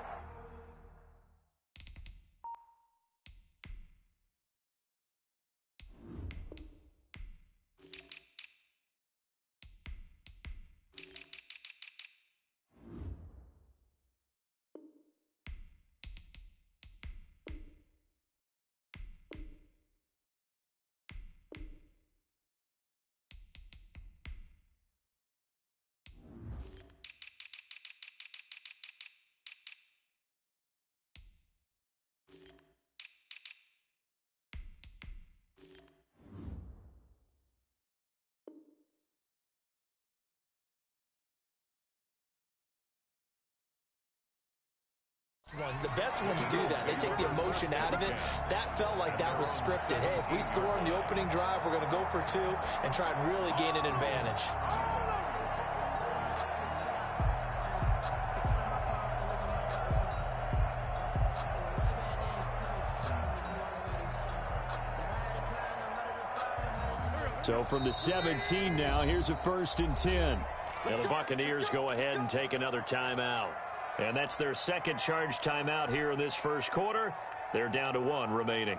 The best ones do that. They take the emotion out of it. That felt like that was scripted. Hey, if we score on the opening drive, we're going to go for 2 and try and really gain an advantage. So from the 17 now, here's a 1st and 10. And the Buccaneers go ahead and take another timeout. And that's their second charge timeout here in this first quarter. They're down to 1 remaining.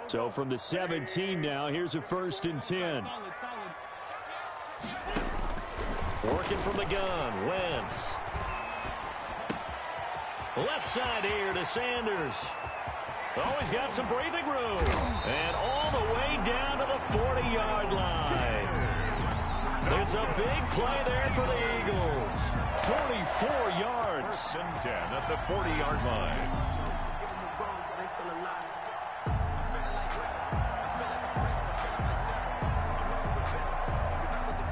So from the 17 now, here's a 1st and 10. Working from the gun, Wentz. Left side here to Sanders. Oh, he's got some breathing room. And all the way down to the 40-yard line. It's a big play there for the Eagles. 44 yards. First and 10 at the 40-yard line.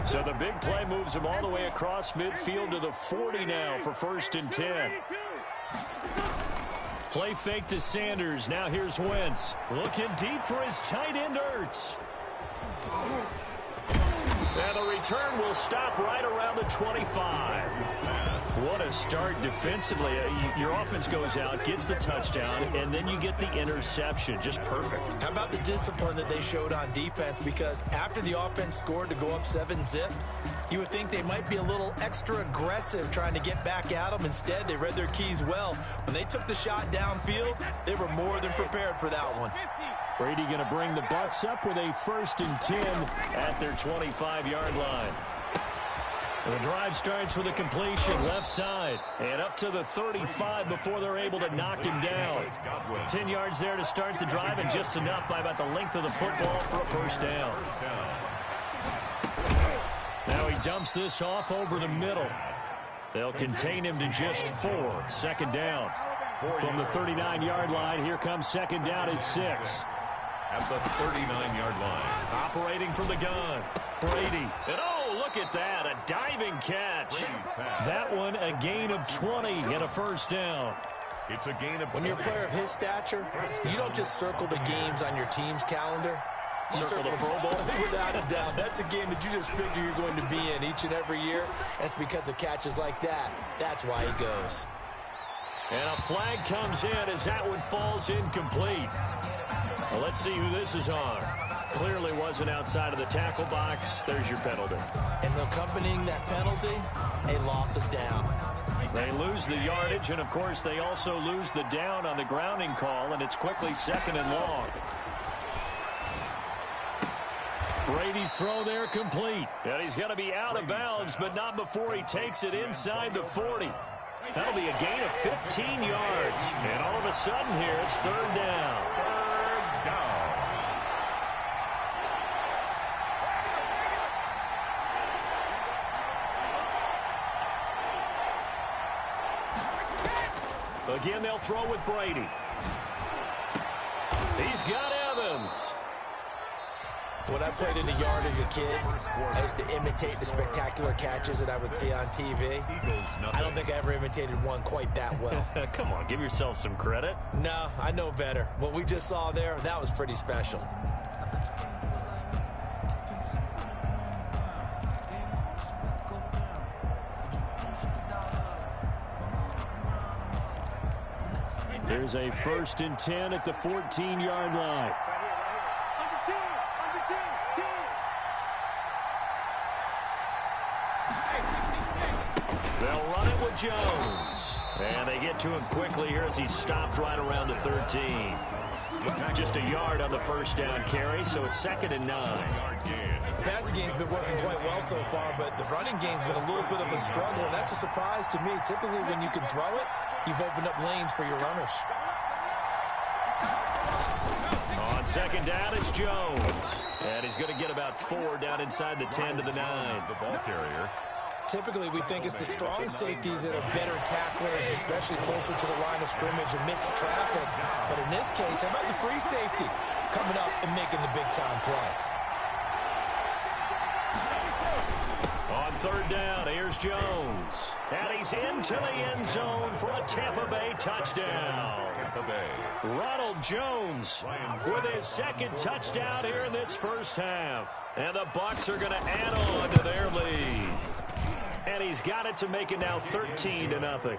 So the big play moves him all the way across midfield to the 40 now for first and 10. Play fake to Sanders. Now here's Wentz. Looking deep for his tight end, Ertz. And the return will stop right around the 25. What a start defensively. Your offense goes out, gets the touchdown, and then you get the interception. Just perfect. How about the discipline that they showed on defense? Because after the offense scored to go up 7-zip, you would think they might be a little extra aggressive trying to get back at them. Instead, they read their keys well. When they took the shot downfield, they were more than prepared for that one. Brady going to bring the Bucs up with a first and 10 at their 25-yard line. The drive starts with a completion left side and up to the 35 before they're able to knock him down. 10 yards there to start the drive and just enough by about the length of the football for a first down. Now he dumps this off over the middle. They'll contain him to just 4. Second down. From the 39-yard line, here comes second down at 6. At the 39-yard line. Operating from the gun. Brady. And oh, look at that. A diving catch. That one a gain of 20 and a first down. It's a gain of 20. When you're a player of his stature, you don't just circle the games on your team's calendar. You circle the Pro Bowl. Without a doubt. That's a game that you just figure you're going to be in each and every year. And it's because of catches like that. That's why he goes. And a flag comes in as that one falls incomplete. Well, let's see who this is on. Clearly wasn't outside of the tackle box. There's your penalty. And accompanying that penalty, a loss of down. They lose the yardage, and, of course, they also lose the down on the grounding call, and it's quickly second and long. Brady's throw there complete. And he's going to be out of bounds, but not before he takes it inside the 40. That'll be a gain of 15 yards. And all of a sudden here, it's third down. Third down. Again, they'll throw with Brady. He's got Evans. When I played in the yard as a kid, I used to imitate the spectacular catches that I would see on TV. I don't think I ever imitated one quite that well. Come on, give yourself some credit. No, I know better. What we just saw there, that was pretty special. There's a first and 10 at the 14-yard line. They'll run it with Jones. And they get to him quickly here as he stopped right around the 13. Just a yard on the first down carry, so it's second and 9. The passing game's been working quite well so far, but the running game's been a little bit of a struggle, and that's a surprise to me. Typically, when you can throw it, you've opened up lanes for your runners. On second down, it's Jones. And he's going to get about 4 down inside the 10 to the 9. The ball carrier. Typically, we think it's the strong safeties that are better tacklers, especially closer to the line of scrimmage amidst traffic. But in this case, how about the free safety coming up and making the big-time play? On third down, here's Jones. And he's into the end zone for a Tampa Bay touchdown. Tampa Bay. Ronald Jones with his second touchdown here in this first half. And the Bucs are going to add on to their lead. And he's got it to make it now 13-0.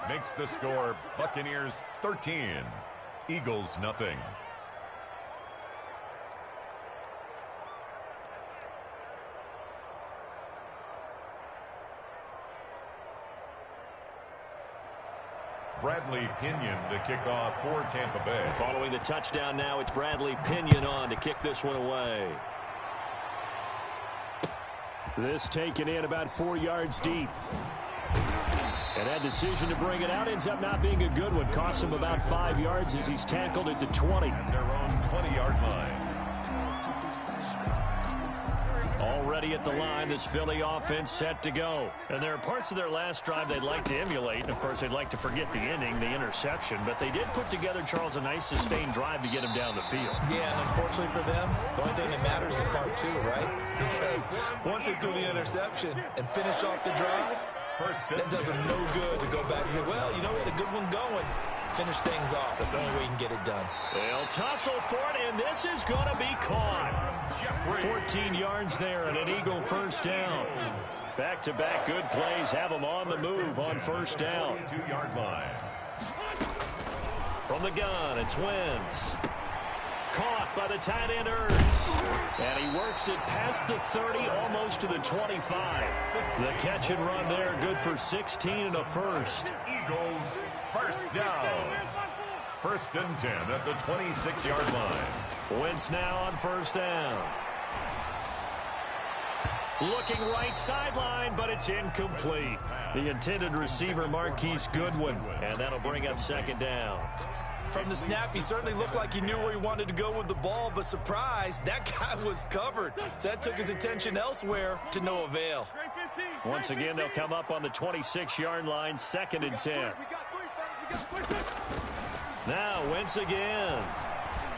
Makes the score Buccaneers 13, Eagles nothing. Bradley Pinion to kick off for Tampa Bay. Following the touchdown now, it's Bradley Pinion on to kick this one away. This taken in about 4 yards deep. And that decision to bring it out ends up not being a good one. Costs him about 5 yards as he's tackled at the 20. And their own 20-yard line. Already ready at the line. This Philly offense set to go. And there are parts of their last drive they'd like to emulate. And, of course, they'd like to forget the inning, the interception. But they did put together, Charles, a nice sustained drive to get him down the field. Yeah, and unfortunately for them, the only thing that matters is part two, right? Because once they threw the interception and finished off the drive, that does them no good to go back and say, well, you know, we had a good one going. Finish things off. That's the only way you can get it done. They'll tussle for it, and this is going to be caught. 14 yards there and an Eagle first down. Back-to-back good plays have them on the move on first down. 2-yard line. From the gun, it's Wentz. Caught by the tight end Ertz. And he works it past the 30, almost to the 25. The catch and run there, good for 16 and a first. Eagles first down. 1st and 10 at the 26-yard line. Wentz now on first down. Looking right sideline, but it's incomplete. The intended receiver, Marquise Goodwin, and that'll bring up 2nd down. From the snap, he certainly looked like he knew where he wanted to go with the ball, but surprise, that guy was covered. So that took his attention elsewhere to no avail. Once again, they'll come up on the 26-yard line, 2nd and 10. Now, Wentz again.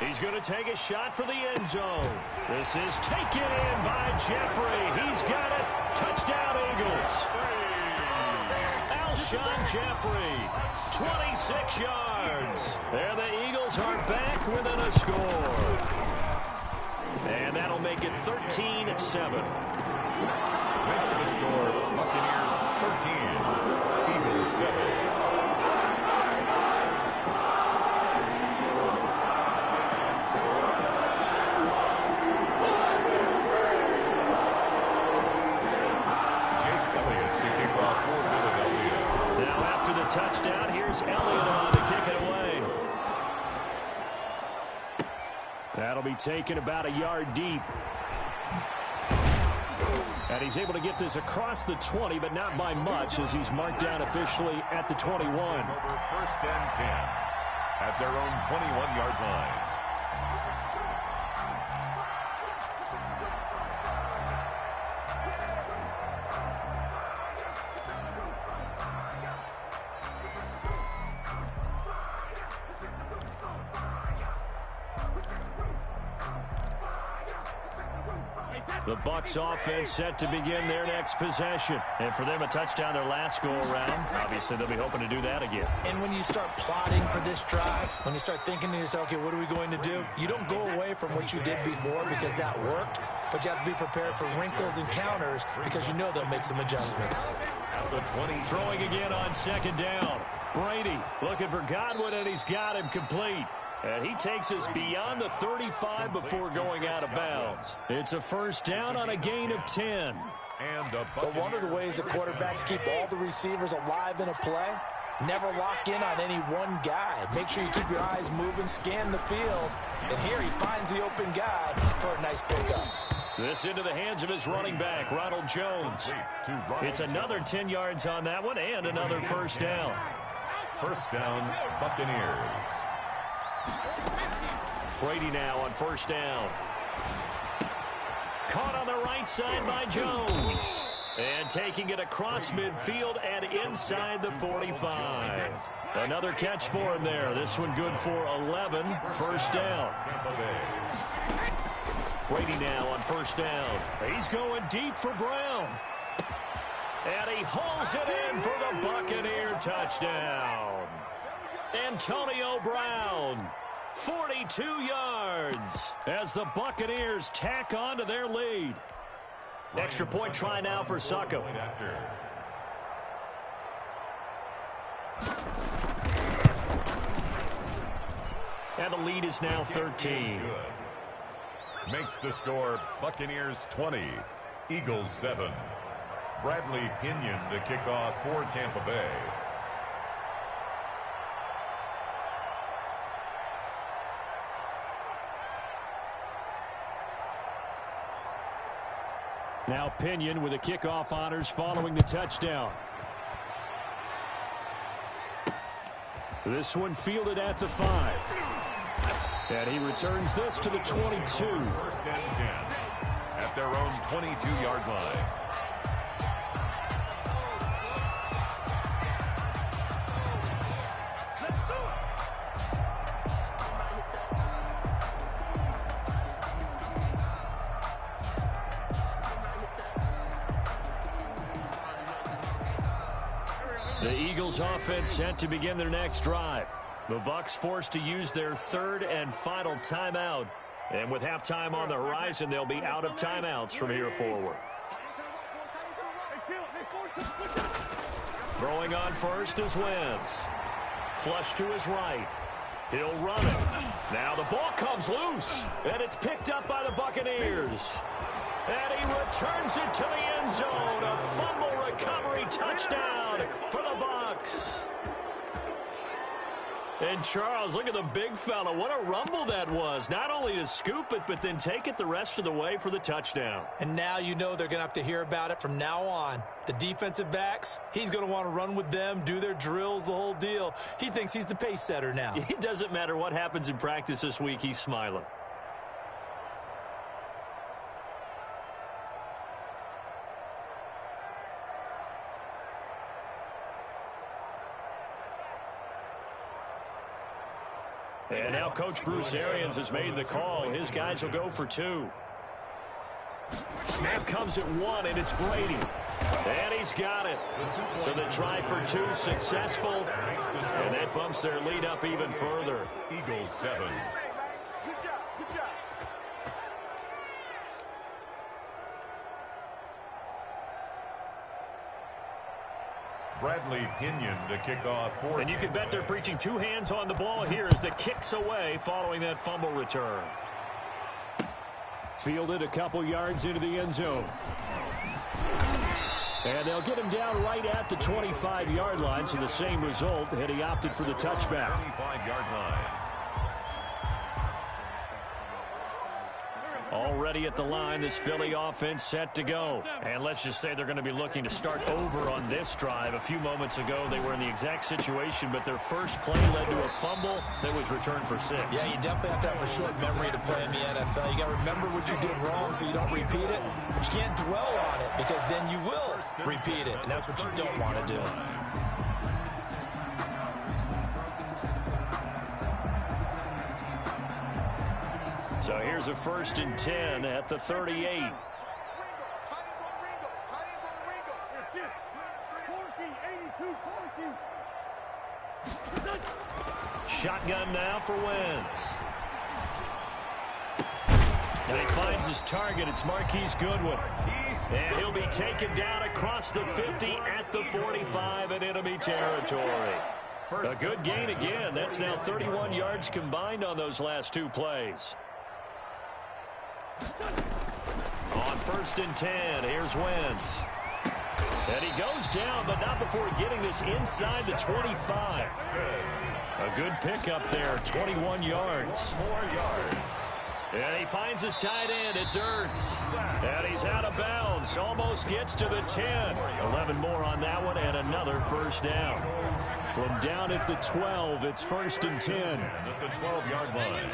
He's going to take a shot for the end zone. This is taken in by Jeffrey. He's got it. Touchdown, Eagles. Alshon Jeffrey, 26 yards. And the Eagles are back within a score. And that'll make it 13-7. Makes the score Buccaneers 13, Eagles 7. Touchdown. Here's Elliott on to kick it away. That'll be taken about a yard deep. And he's able to get this across the 20, but not by much, as he's marked down officially at the 21. Over 1st and 10 at their own 21-yard line. The Bucs offense set to begin their next possession. And for them, a touchdown their last go-around. Obviously, they'll be hoping to do that again. And when you start plotting for this drive, when you start thinking to yourself, okay, what are we going to do? You don't go away from what you did before because that worked, but you have to be prepared for wrinkles and counters because you know they'll make some adjustments. At the 20, throwing again on 2nd down. Brady looking for Godwin, and he's got him complete. And he takes us beyond the 35 before going out of bounds. It's a first down on a gain of 10. But one of the ways that quarterbacks keep all the receivers alive in a play, never lock in on any one guy. Make sure you keep your eyes moving, scan the field. And here he finds the open guy for a nice pickup. This into the hands of his running back, Ronald Jones. It's another 10 yards on that one and another first down. First down, Buccaneers. Brady now on first down. Caught on the right side by Jones. And taking it across midfield and inside the 45. Another catch for him there. This one good for 11. First down. Brady now on first down. He's going deep for Brown. And he hauls it in for the Buccaneer touchdown. Antonio Brown, 42 yards as the Buccaneers tack on to their lead. Extra point try now for Succop. And the lead is now 13. Makes the score Buccaneers 20, Eagles 7. Bradley Pinion to kick off for Tampa Bay. Now Pinion with the kickoff honors following the touchdown. This one fielded at the 5. And he returns this to the 22. First and 10. at their own 22-yard line. The Eagles offense set to begin their next drive. The Bucs forced to use their third and final timeout. And with halftime on the horizon, they'll be out of timeouts from here forward. Throwing on first is Wentz. Flush to his right. He'll run it. Now the ball comes loose, and it's picked up by the Buccaneers. And he returns it to the end zone. A fumble recovery touchdown for the Bucs. And Charles, look at the big fella. What a rumble that was. Not only to scoop it, but then take it the rest of the way for the touchdown. And now you know they're going to have to hear about it from now on. The defensive backs, he's going to want to run with them, do their drills, the whole deal. He thinks he's the pace setter now. It doesn't matter what happens in practice this week. He's smiling. And now Coach Bruce Arians has made the call. His guys will go for 2. Snap comes at 1, and it's Brady. And he's got it. So the try for 2 successful. And that bumps their lead up even further. Eagles 7. Bradley Pinion to kick off 4. And you can bet they're preaching 2 hands on the ball here as the kick's away following that fumble return. Fielded a couple yards into the end zone. And they'll get him down right at the 25-yard line, so the same result, and he opted for the touchback. 25-yard line. Already at the line, this Philly offense set to go. And let's just say they're going to be looking to start over on this drive. A few moments ago, they were in the exact situation, but their first play led to a fumble that was returned for 6. Yeah, you definitely have to have a short memory to play in the NFL. You got to remember what you did wrong so you don't repeat it. But you can't dwell on it because then you will repeat it, and that's what you don't want to do. So here's a 1st and 10 at the 38. Shotgun now for Wentz. And he finds his target. It's Marquise Goodwin. And he'll be taken down across the 50 at the 45 in enemy territory. A good gain again. That's now 31 yards combined on those last 2 plays. On 1st and 10, here's Wentz. And he goes down, but not before getting this inside the 25. A good pickup there, 21 yards. 4 yards. And he finds his tight end. It's Ertz. And he's out of bounds. Almost gets to the 10. 11 more on that one and another first down. From down at the 12, it's 1st and 10. At the 12-yard line.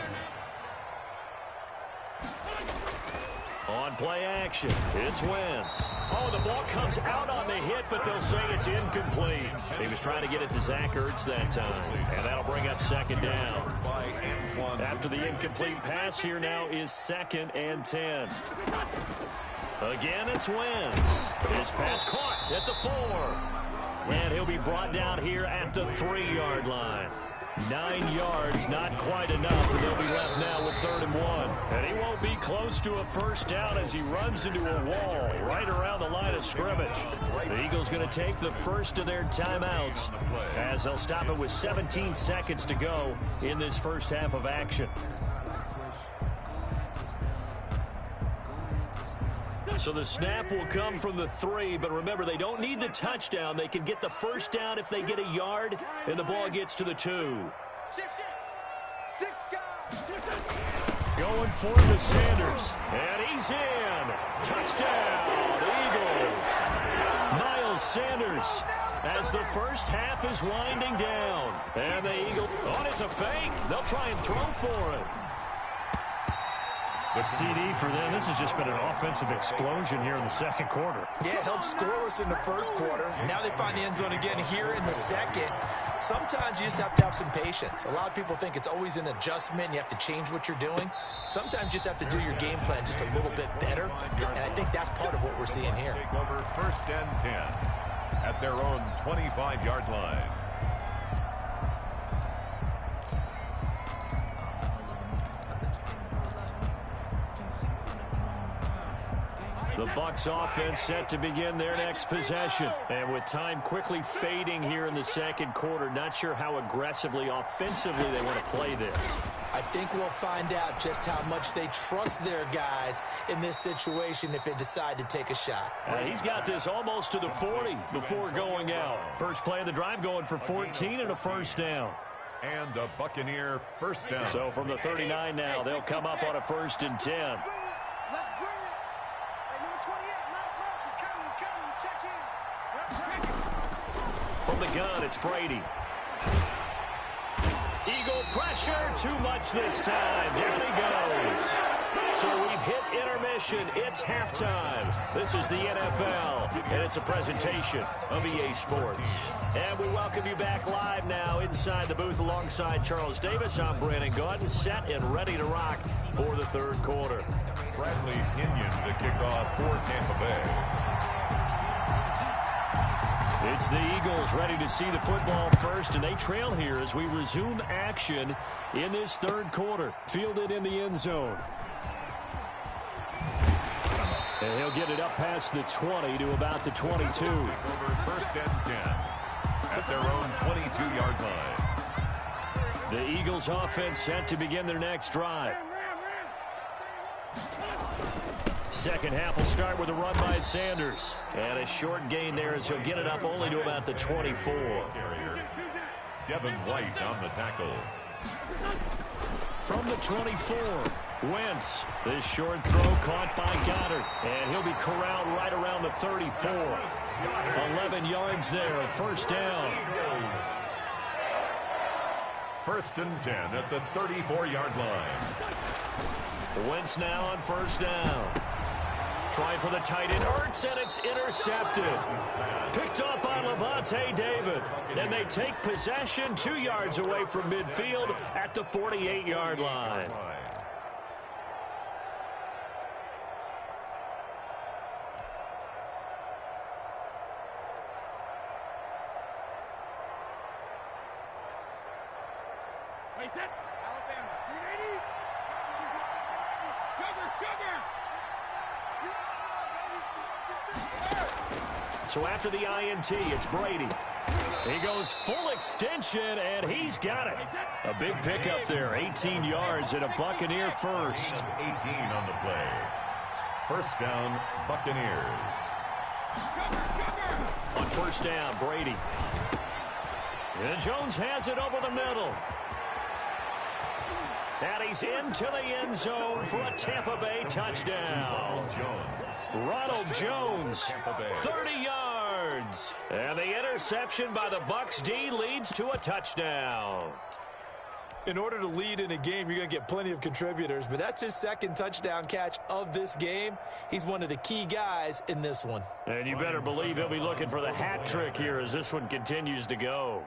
On play action, it's Wentz. Oh, the ball comes out on the hit, but they'll say it's incomplete. He was trying to get it to Zach Ertz that time, and that'll bring up 2nd down. After the incomplete pass, here now is 2nd and 10. Again, it's Wentz. His pass caught at the 4. And he'll be brought down here at the 3-yard line. 9 yards, not quite enough, and they'll be left now with 3rd and 1. And he won't be close to a first down as he runs into a wall right around the line of scrimmage. The Eagles going to take the first of their timeouts as they'll stop it with 17 seconds to go in this first half of action. So the snap will come from the 3, but remember, they don't need the touchdown. They can get the first down if they get a yard, and the ball gets to the 2. Going for the Sanders, and he's in. Touchdown, Eagles. Miles Sanders as the first half is winding down. And the Eagles, oh, it's a fake. They'll try and throw for it. CD for them. This has just been an offensive explosion here in the second quarter. Yeah, held scoreless in the first quarter. Now they find the end zone again here in the second. Sometimes you just have to have some patience. A lot of people think it's always an adjustment. You have to change what you're doing. Sometimes you just have to do your game plan just a little bit better. And I think that's part of what we're seeing here. Take over 1st and 10 at their own 25-yard line. The Bucs offense set to begin their next possession. And with time quickly fading here in the second quarter, not sure how aggressively, offensively they want to play this. I think we'll find out just how much they trust their guys in this situation if they decide to take a shot. He's got this almost to the 40 before going out. First play of the drive going for 14 and a first down. And a Buccaneer first down. So from the 39 now, they'll come up on a 1st and 10. From the gun, it's Brady. Eagle pressure, too much this time. Down he goes. So we've hit intermission. It's halftime. This is the NFL, and it's a presentation of EA Sports. And we welcome you back live now inside the booth alongside Charles Davis. I'm Brandon Gaudin, set and ready to rock for the third quarter. Bradley Pinion to kick off for Tampa Bay. It's the Eagles ready to see the football first, and they trail here as we resume action in this third quarter. Fielded in the end zone. And he'll get it up past the 20 to about the 22. Over 1st and 10 at their own 22-yard line. The Eagles offense set to begin their next drive. Second half will start with a run by Sanders. And a short gain there as he'll get it up only to about the 24. Devin White on the tackle. From the 24, Wentz. This short throw caught by Goddard. And he'll be corralled right around the 34. 11 yards there, first down. 1st and 10 at the 34-yard line. Wentz now on first down. Trying for the tight end, Ertz, and it's intercepted. Picked up by Levante David. And they take possession 2 yards away from midfield at the 48-yard line. Alabama, 380. Sugar. So after the INT, it's Brady. He goes full extension, and he's got it. A big pickup there, 18 yards and a Buccaneer first. 18 on the play. First down, Buccaneers. On first down, Brady. And Jones has it over the middle. And he's into the end zone for a Tampa Bay touchdown. Ronald Jones, 30 yards. And the interception by the Bucs D leads to a touchdown. In order to lead in a game, you're going to get plenty of contributors, but that's his second touchdown catch of this game. He's one of the key guys in this one. And you better believe he'll be looking for the hat trick here as this one continues to go.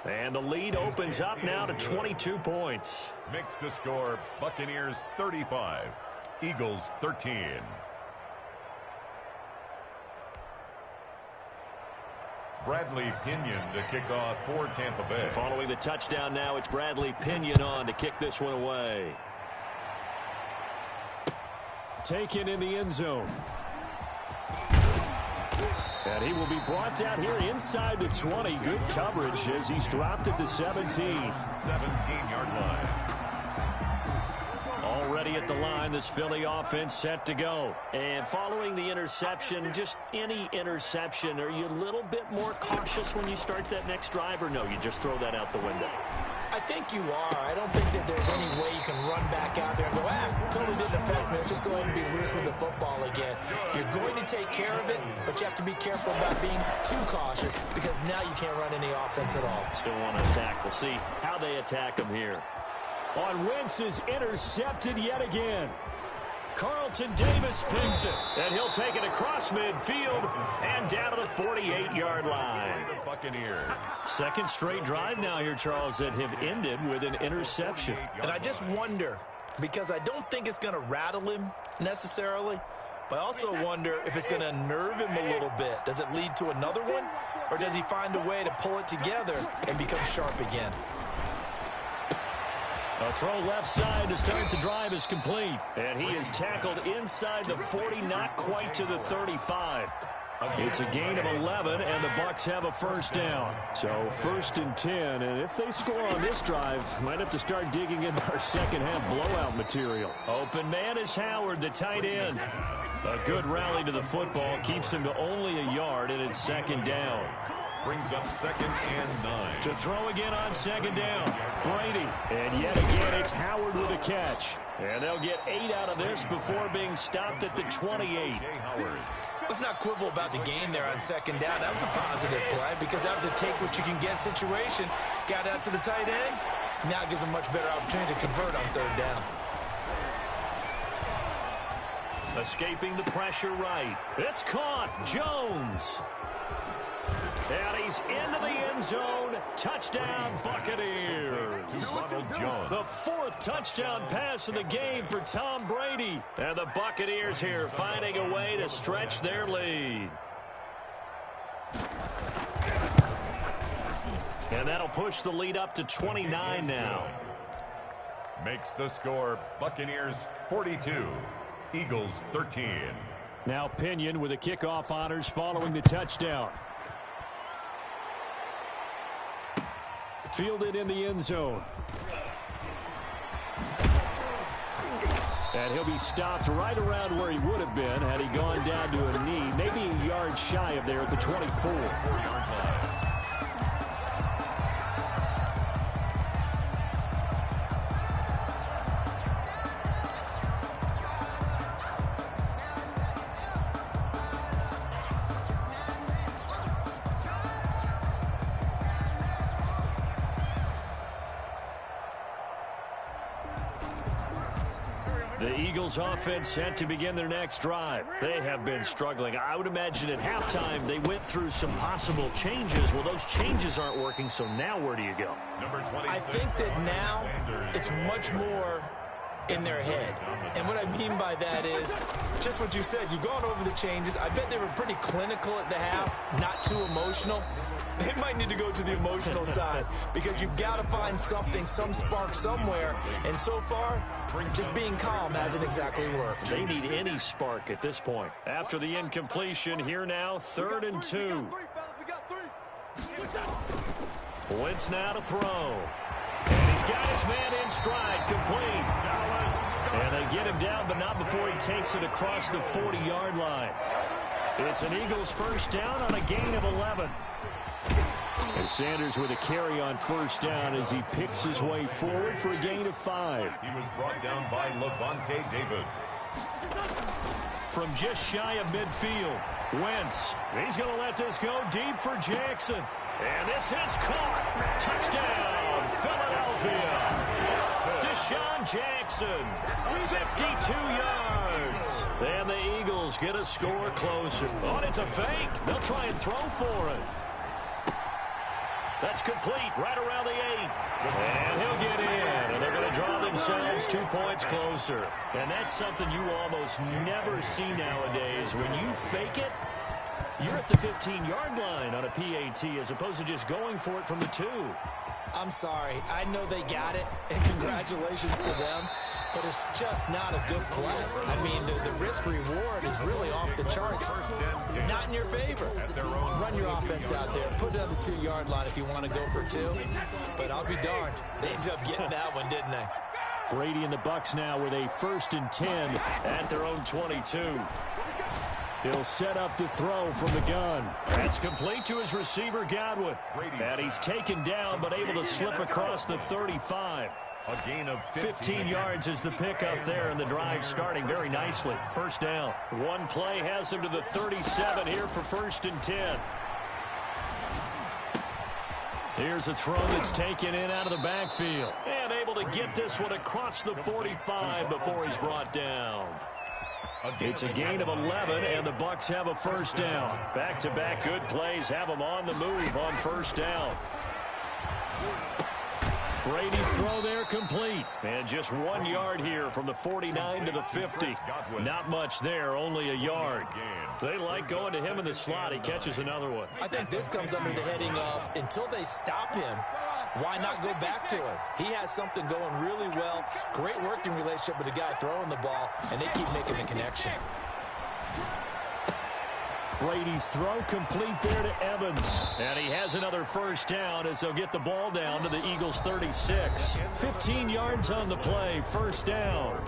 And the lead opens up now to 22 points. Makes the score Buccaneers 35, Eagles 13. Bradley Pinion to kick off for Tampa Bay. Following the touchdown now, it's Bradley Pinion on to kick this one away. Taken in the end zone. And he will be brought down here inside the 20. Good coverage as he's dropped at the 17. 17-yard line. Already at the line, this Philly offense set to go. And following the interception, just any interception, are you a little bit more cautious when you start that next drive, or no, you just throw that out the window? I think you are. I don't think that there's any way you can run back out there and go, totally didn't affect me. Let's just go ahead and be loose with the football again. You're going to take care of it, but you have to be careful about being too cautious because now you can't run any offense at all. Still want to attack. We'll see how they attack him here. On Wentz is intercepted yet again. Carlton Davis picks it, and he'll take it across midfield and down to the 48-yard line. The Buccaneers. Second straight drive now here, Charles, that have ended with an interception. And I just wonder, because I don't think it's going to rattle him necessarily, but I also wonder if it's going to nerve him a little bit. Does it lead to another one, or does he find a way to pull it together and become sharp again? A throw left side to start the drive is complete. And he is tackled inside the 40, not quite to the 35. It's a gain of 11, and the Bucs have a first down. So 1st and 10, and if they score on this drive, might have to start digging into our second-half blowout material. Open man is Howard, the tight end. A good rally to the football keeps him to only a yard, and it's 2nd down. Brings up 2nd and 9. To throw again on 2nd down. Brady. And yet again, it's Howard with a catch. And they'll get 8 out of this before being stopped at the 28. Let's not quibble about the game there on 2nd down. That was a positive play because that was a take-what-you-can-get situation. Got out to the tight end. Now it gives them a much better opportunity to convert on 3rd down. Escaping the pressure right. It's caught. Jones. And he's into the end zone. Touchdown, Buccaneers. Ronald Jones. The 4th touchdown pass of the game for Tom Brady. And the Buccaneers here finding a way to stretch their lead. And that'll push the lead up to 29 now. Makes the score Buccaneers 42, Eagles 13. Now Pinion with the kickoff honors following the touchdown. Fielded in the end zone. And he'll be stopped right around where he would have been had he gone down to a knee, maybe a yard shy of there at the 24. 4-yard line. The Eagles offense set to begin their next drive. They have been struggling. I would imagine at halftime they went through some possible changes. Well, those changes aren't working, so now where do you go? I think that now it's much more in their head. And what I mean by that is just what you said. You've gone over the changes. I bet they were pretty clinical at the half, not too emotional. They might need to go to the emotional side because you've got to find something, some spark somewhere. And so far, just being calm hasn't exactly worked. They need any spark at this point. After the incompletion, here now, 3rd and 2. Wentz now to throw. And he's got his man in stride, complete. And they get him down, but not before he takes it across the 40-yard line. It's an Eagles first down on a gain of 11. And Sanders with a carry on 1st down as he picks his way forward for a gain of 5. He was brought down by Levante David. From just shy of midfield, Wentz. He's going to let this go deep for Jackson. And this is caught. Touchdown, Philadelphia. Deshaun Jackson, 52 yards. And the Eagles get a score closer. Oh, it's a fake. They'll try and throw for it. That's complete right around the 8. And he'll get in. And they're going to draw themselves 2 points closer. And that's something you almost never see nowadays. When you fake it, you're at the 15-yard line on a PAT as opposed to just going for it from the 2. I'm sorry. I know they got it, and congratulations to them, but it's just not a good play. I mean, the risk-reward is really off the charts. Not in your favor. Run your offense out there. Put it on the 2-yard line if you want to go for 2. But I'll be darned. They ended up getting that one, didn't they? Brady and the Bucs now with a 1st and 10 at their own 22. He'll set up to throw from the gun. That's complete to his receiver, Godwin. And he's taken down, but able to slip across the 35. A gain of 15 yards is the pickup there, and the drive starting very nicely. First down. One play has him to the 37 here for 1st and 10. Here's a throw that's taken in out of the backfield. And able to get this one across the 45 before he's brought down. It's a gain of 11, and the Bucs have a first down. Back-to-back good plays have them on the move on first down. Brady's throw there complete. And just 1 yard here from the 49 to the 50. Not much there, only a yard. They like going to him in the slot. He catches another one. I think this comes under the heading of until they stop him, why not go back to him? He has something going really well. Great working relationship with the guy throwing the ball, and they keep making the connection. Brady's throw complete there to Evans. And he has another first down as they'll get the ball down to the Eagles' 36. 15 yards on the play, first down.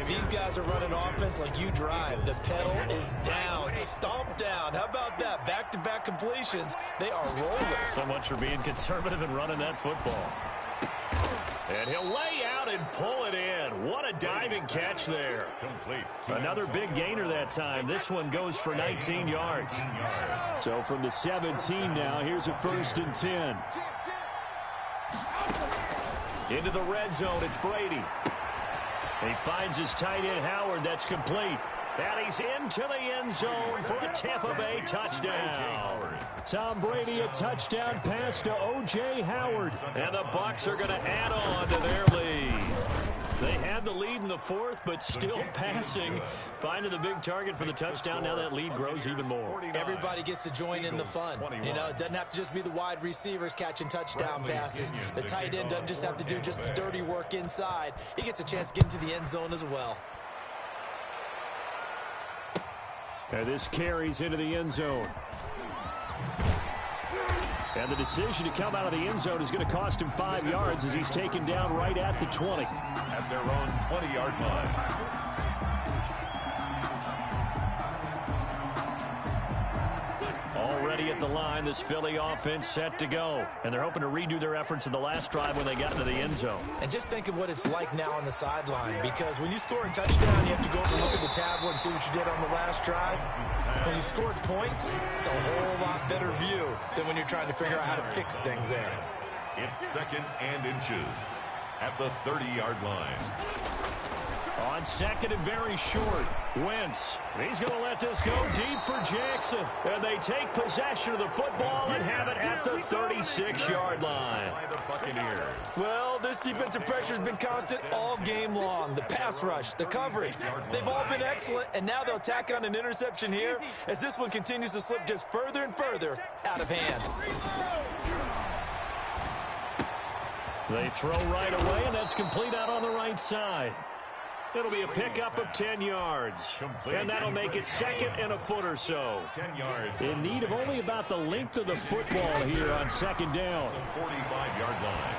These guys are running offense like you drive. The pedal is down, stomp down. How about that? Back-to-back completions. They are rolling. So much for being conservative and running that football. And he'll lay out and pull it in. What a diving catch there. Complete. Another big gainer that time. This one goes for 19 yards. So from the 17 now, here's a 1st and 10. Into the red zone, it's Brady. He finds his tight end, Howard. That's complete. And he's into the end zone for a Tampa Bay touchdown. Tom Brady, a touchdown pass to O.J. Howard. And the Bucs are going to add on to their lead. They had the lead in the 4th, but still passing. Finding the big target for the touchdown. Now that lead grows even more. Everybody gets to join in the fun. You know, it doesn't have to just be the wide receivers catching touchdown passes. The tight end doesn't just have to do just the dirty work inside. He gets a chance to get into the end zone as well. And this carries into the end zone. And the decision to come out of the end zone is going to cost him 5 yards as he's taken down right at the 20. At their own 20-yard line. Already at the line, this Philly offense set to go. And they're hoping to redo their efforts in the last drive when they got into the end zone. And just think of what it's like now on the sideline, because when you score a touchdown, you have to go over and look at the tablet and see what you did on the last drive. When you scored points, it's a whole lot better view than when you're trying to figure out how to fix things there. It's 2nd and inches at the 30-yard line. On 2nd and very short, Wentz. He's going to let this go deep for Jackson. And they take possession of the football and have it at the 36-yard line. By the Buccaneers. Well, this defensive pressure has been constant all game long. The pass rush, the coverage, they've all been excellent, and now they'll tack on an interception here as this one continues to slip just further and further out of hand. They throw right away, and that's complete out on the right side. It'll be a pickup of 10 yards. And that'll make it 2nd and a foot or so. 10 yards. In need of only about the length of the football here on 2nd down. 45-yard line.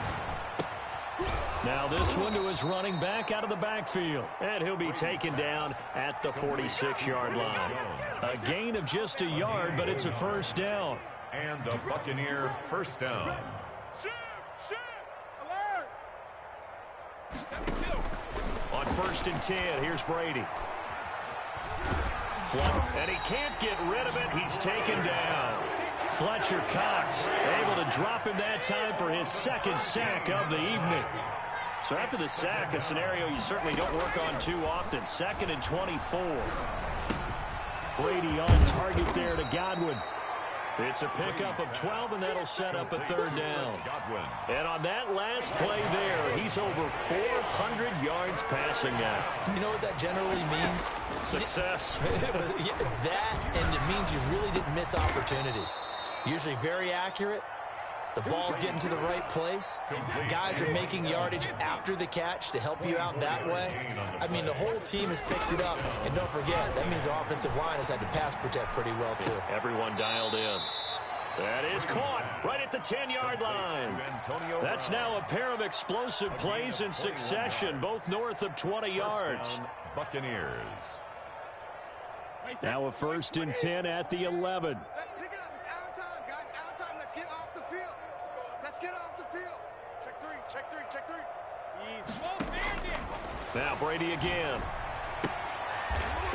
Now this one to his running back out of the backfield. And he'll be taken down at the 46-yard line. A gain of just a yard, but it's a first down. And a Buccaneer first down. On 1st and 10, here's Brady. And he can't get rid of it. He's taken down. Fletcher Cox able to drop him that time for his 2nd sack of the evening. So after the sack, a scenario you certainly don't work on too often. 2nd and 24. Brady on target there to Godwin. It's a pickup of 12, and that'll set up a 3rd down. And on that last play there, he's over 400 yards passing now. You know what that generally means? Success. That, and it means you really didn't miss opportunities. Usually very accurate. The ball's getting to the right place. Guys are making yardage after the catch to help you out that way. I mean, the whole team has picked it up. And don't forget, that means the offensive line has had to pass protect pretty well, too. Everyone dialed in. That is caught right at the 10-yard line. That's now a pair of explosive plays in succession, both north of 20 yards. Buccaneers. Now a 1st and 10 at the 11. Let's pick it up. It's out of time, guys. Out of time. Let's get off the field. Let's get off the field. Check three. Check three. Check three. Now Brady again.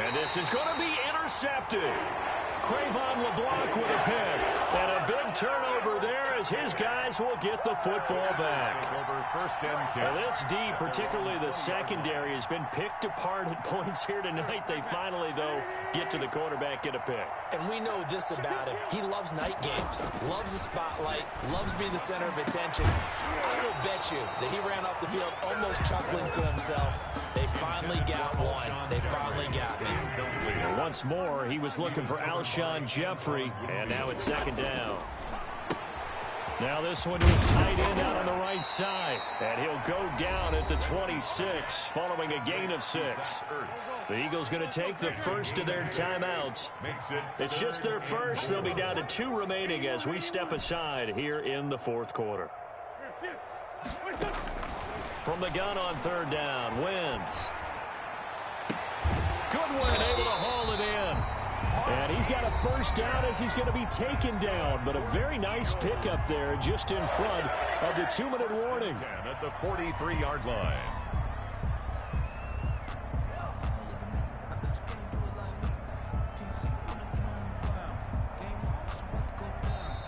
And this is going to be intercepted. Cravon LeBlanc with a pick. And a big turnover there as his guys will get the football back. Over 1st and 10. Well, this D, particularly the secondary, has been picked apart at points here tonight. They finally, though, get to the quarterback, get a pick. And we know this about him. He loves night games, loves the spotlight, loves being the center of attention. I will bet you that he ran off the field almost chuckling to himself. They finally got one. They finally got me. And once more, he was looking for Alshon Jeffrey, and now it's 2nd down. Now this one to his tight end out on the right side. And he'll go down at the 26 following a gain of 6. The Eagles going to take the first of their timeouts. It's just their first. They'll be down to 2 remaining as we step aside here in the 4th quarter. From the gun on 3rd down, Wentz. Goodwin able to haul it in. And he's got a 1st down as he's going to be taken down. But a very nice pickup there just in front of the 2-minute warning. At the 43-yard line.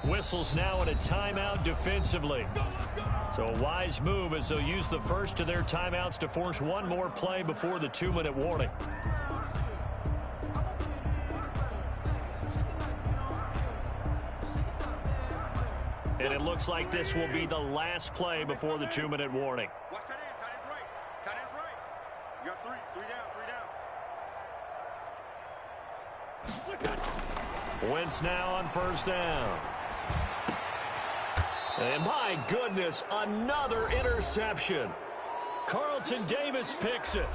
Whistles now in a timeout defensively. So a wise move as they'll use the first of their timeouts to force one more play before the 2-minute warning. And it looks like this will be the last play before the 2-minute warning. Watch tight end. Tight end's right. Tight end's right. You got 3. 3 down. 3 down. Wentz now on 1st down. And my goodness, another interception. Carlton Davis picks it.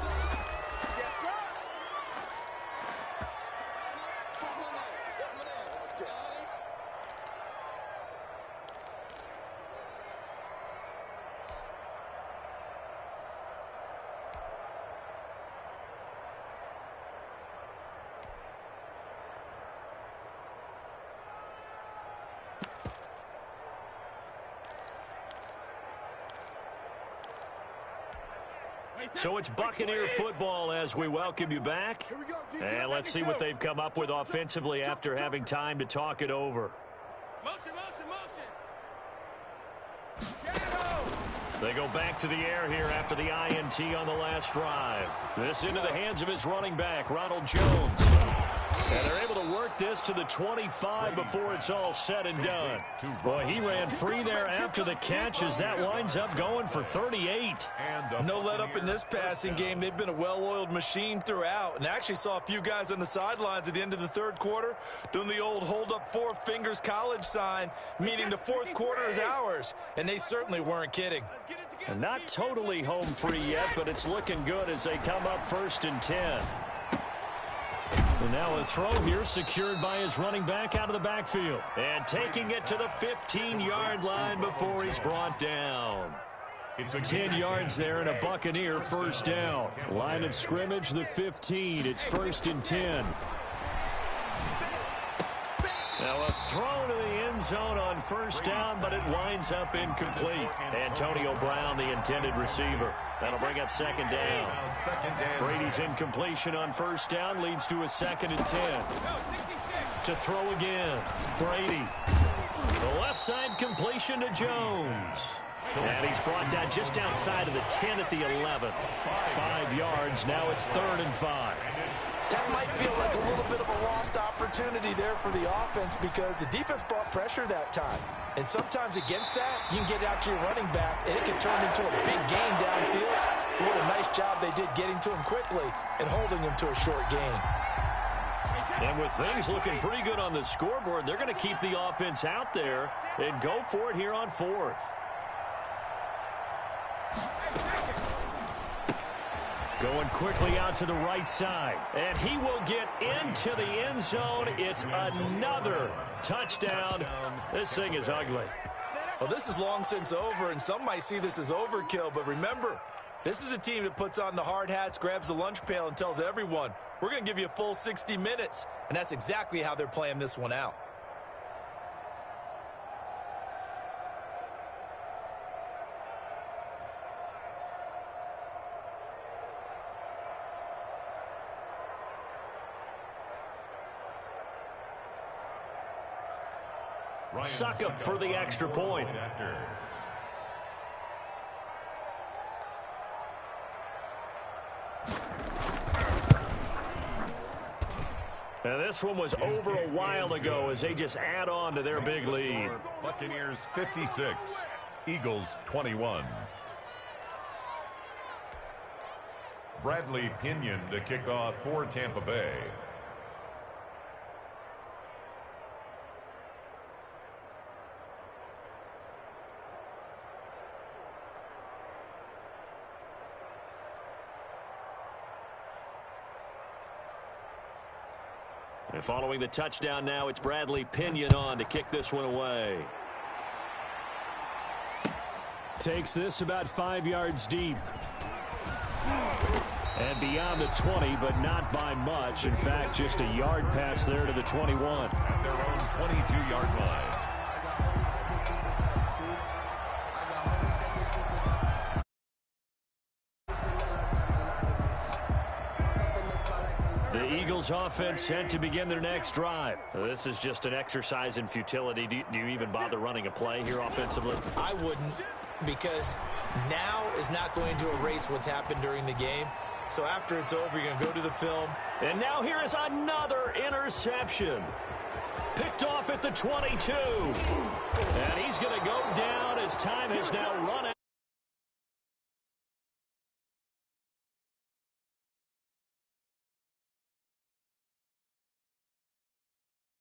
So it's Buccaneer football as we welcome you back. And let's see what they've come up with offensively after having time to talk it over. Motion. They go back to the air here after the INT on the last drive. This into the hands of his running back, Ronald Jones. And they're able to work this to the 25 before it's all said and done. Boy, he ran free there after the catch as that winds up going for 38. No let up in this passing game. They've been a well-oiled machine throughout. And actually saw a few guys on the sidelines at the end of the 3rd quarter doing the old hold up 4 fingers college sign, meaning the 4th quarter is ours. And they certainly weren't kidding. And not totally home free yet, but it's looking good as they come up 1st and 10. And now a throw here secured by his running back out of the backfield. And taking it to the 15-yard line before he's brought down. 10 yards there and a Buccaneer 1st down. Line of scrimmage, the 15. It's 1st and 10. Now a throw to the end zone on 1st down, but it winds up incomplete. Antonio Brown, the intended receiver. That'll bring up 2nd down. Brady's incompletion on 1st down leads to a 2nd and 10. To throw again, Brady. The left side completion to Jones. And he's brought down just outside of the 10 at the 11. 5 yards, now it's 3rd and 5. That might feel like a little bit of a lost opportunity there for the offense because the defense brought pressure that time. And sometimes against that, you can get out to your running back, and it can turn into a big gain downfield. But what a nice job they did getting to him quickly and holding him to a short gain. And with things looking pretty good on the scoreboard, they're going to keep the offense out there and go for it here on 4th. Going quickly out to the right side. And he will get into the end zone. It's another touchdown. This thing is ugly. Well, this is long since over, and some might see this as overkill. But remember, This is a team that puts on the hard hats, grabs the lunch pail, and tells everyone, we're going to give you a full 60 minutes. And that's exactly how they're playing this one out. Succop for the extra point. And this one was over a while ago as they just add on to their big lead. Buccaneers 56, Eagles 21. Bradley Pinion to kick off for Tampa Bay. And following the touchdown now, it's Bradley Pinion on to kick this one away. Takes this about 5 yards deep. And beyond the 20, but not by much. In fact, just a yard pass there to the 21. At their own 22-yard line. The Eagles offense set to begin their next drive. This is just an exercise in futility. Do you even bother running a play here offensively? I wouldn't, because now is not going to erase what's happened during the game. So after it's over, you're going to go to the film. And now here is another interception. Picked off at the 22. And he's going to go down as time has now run out.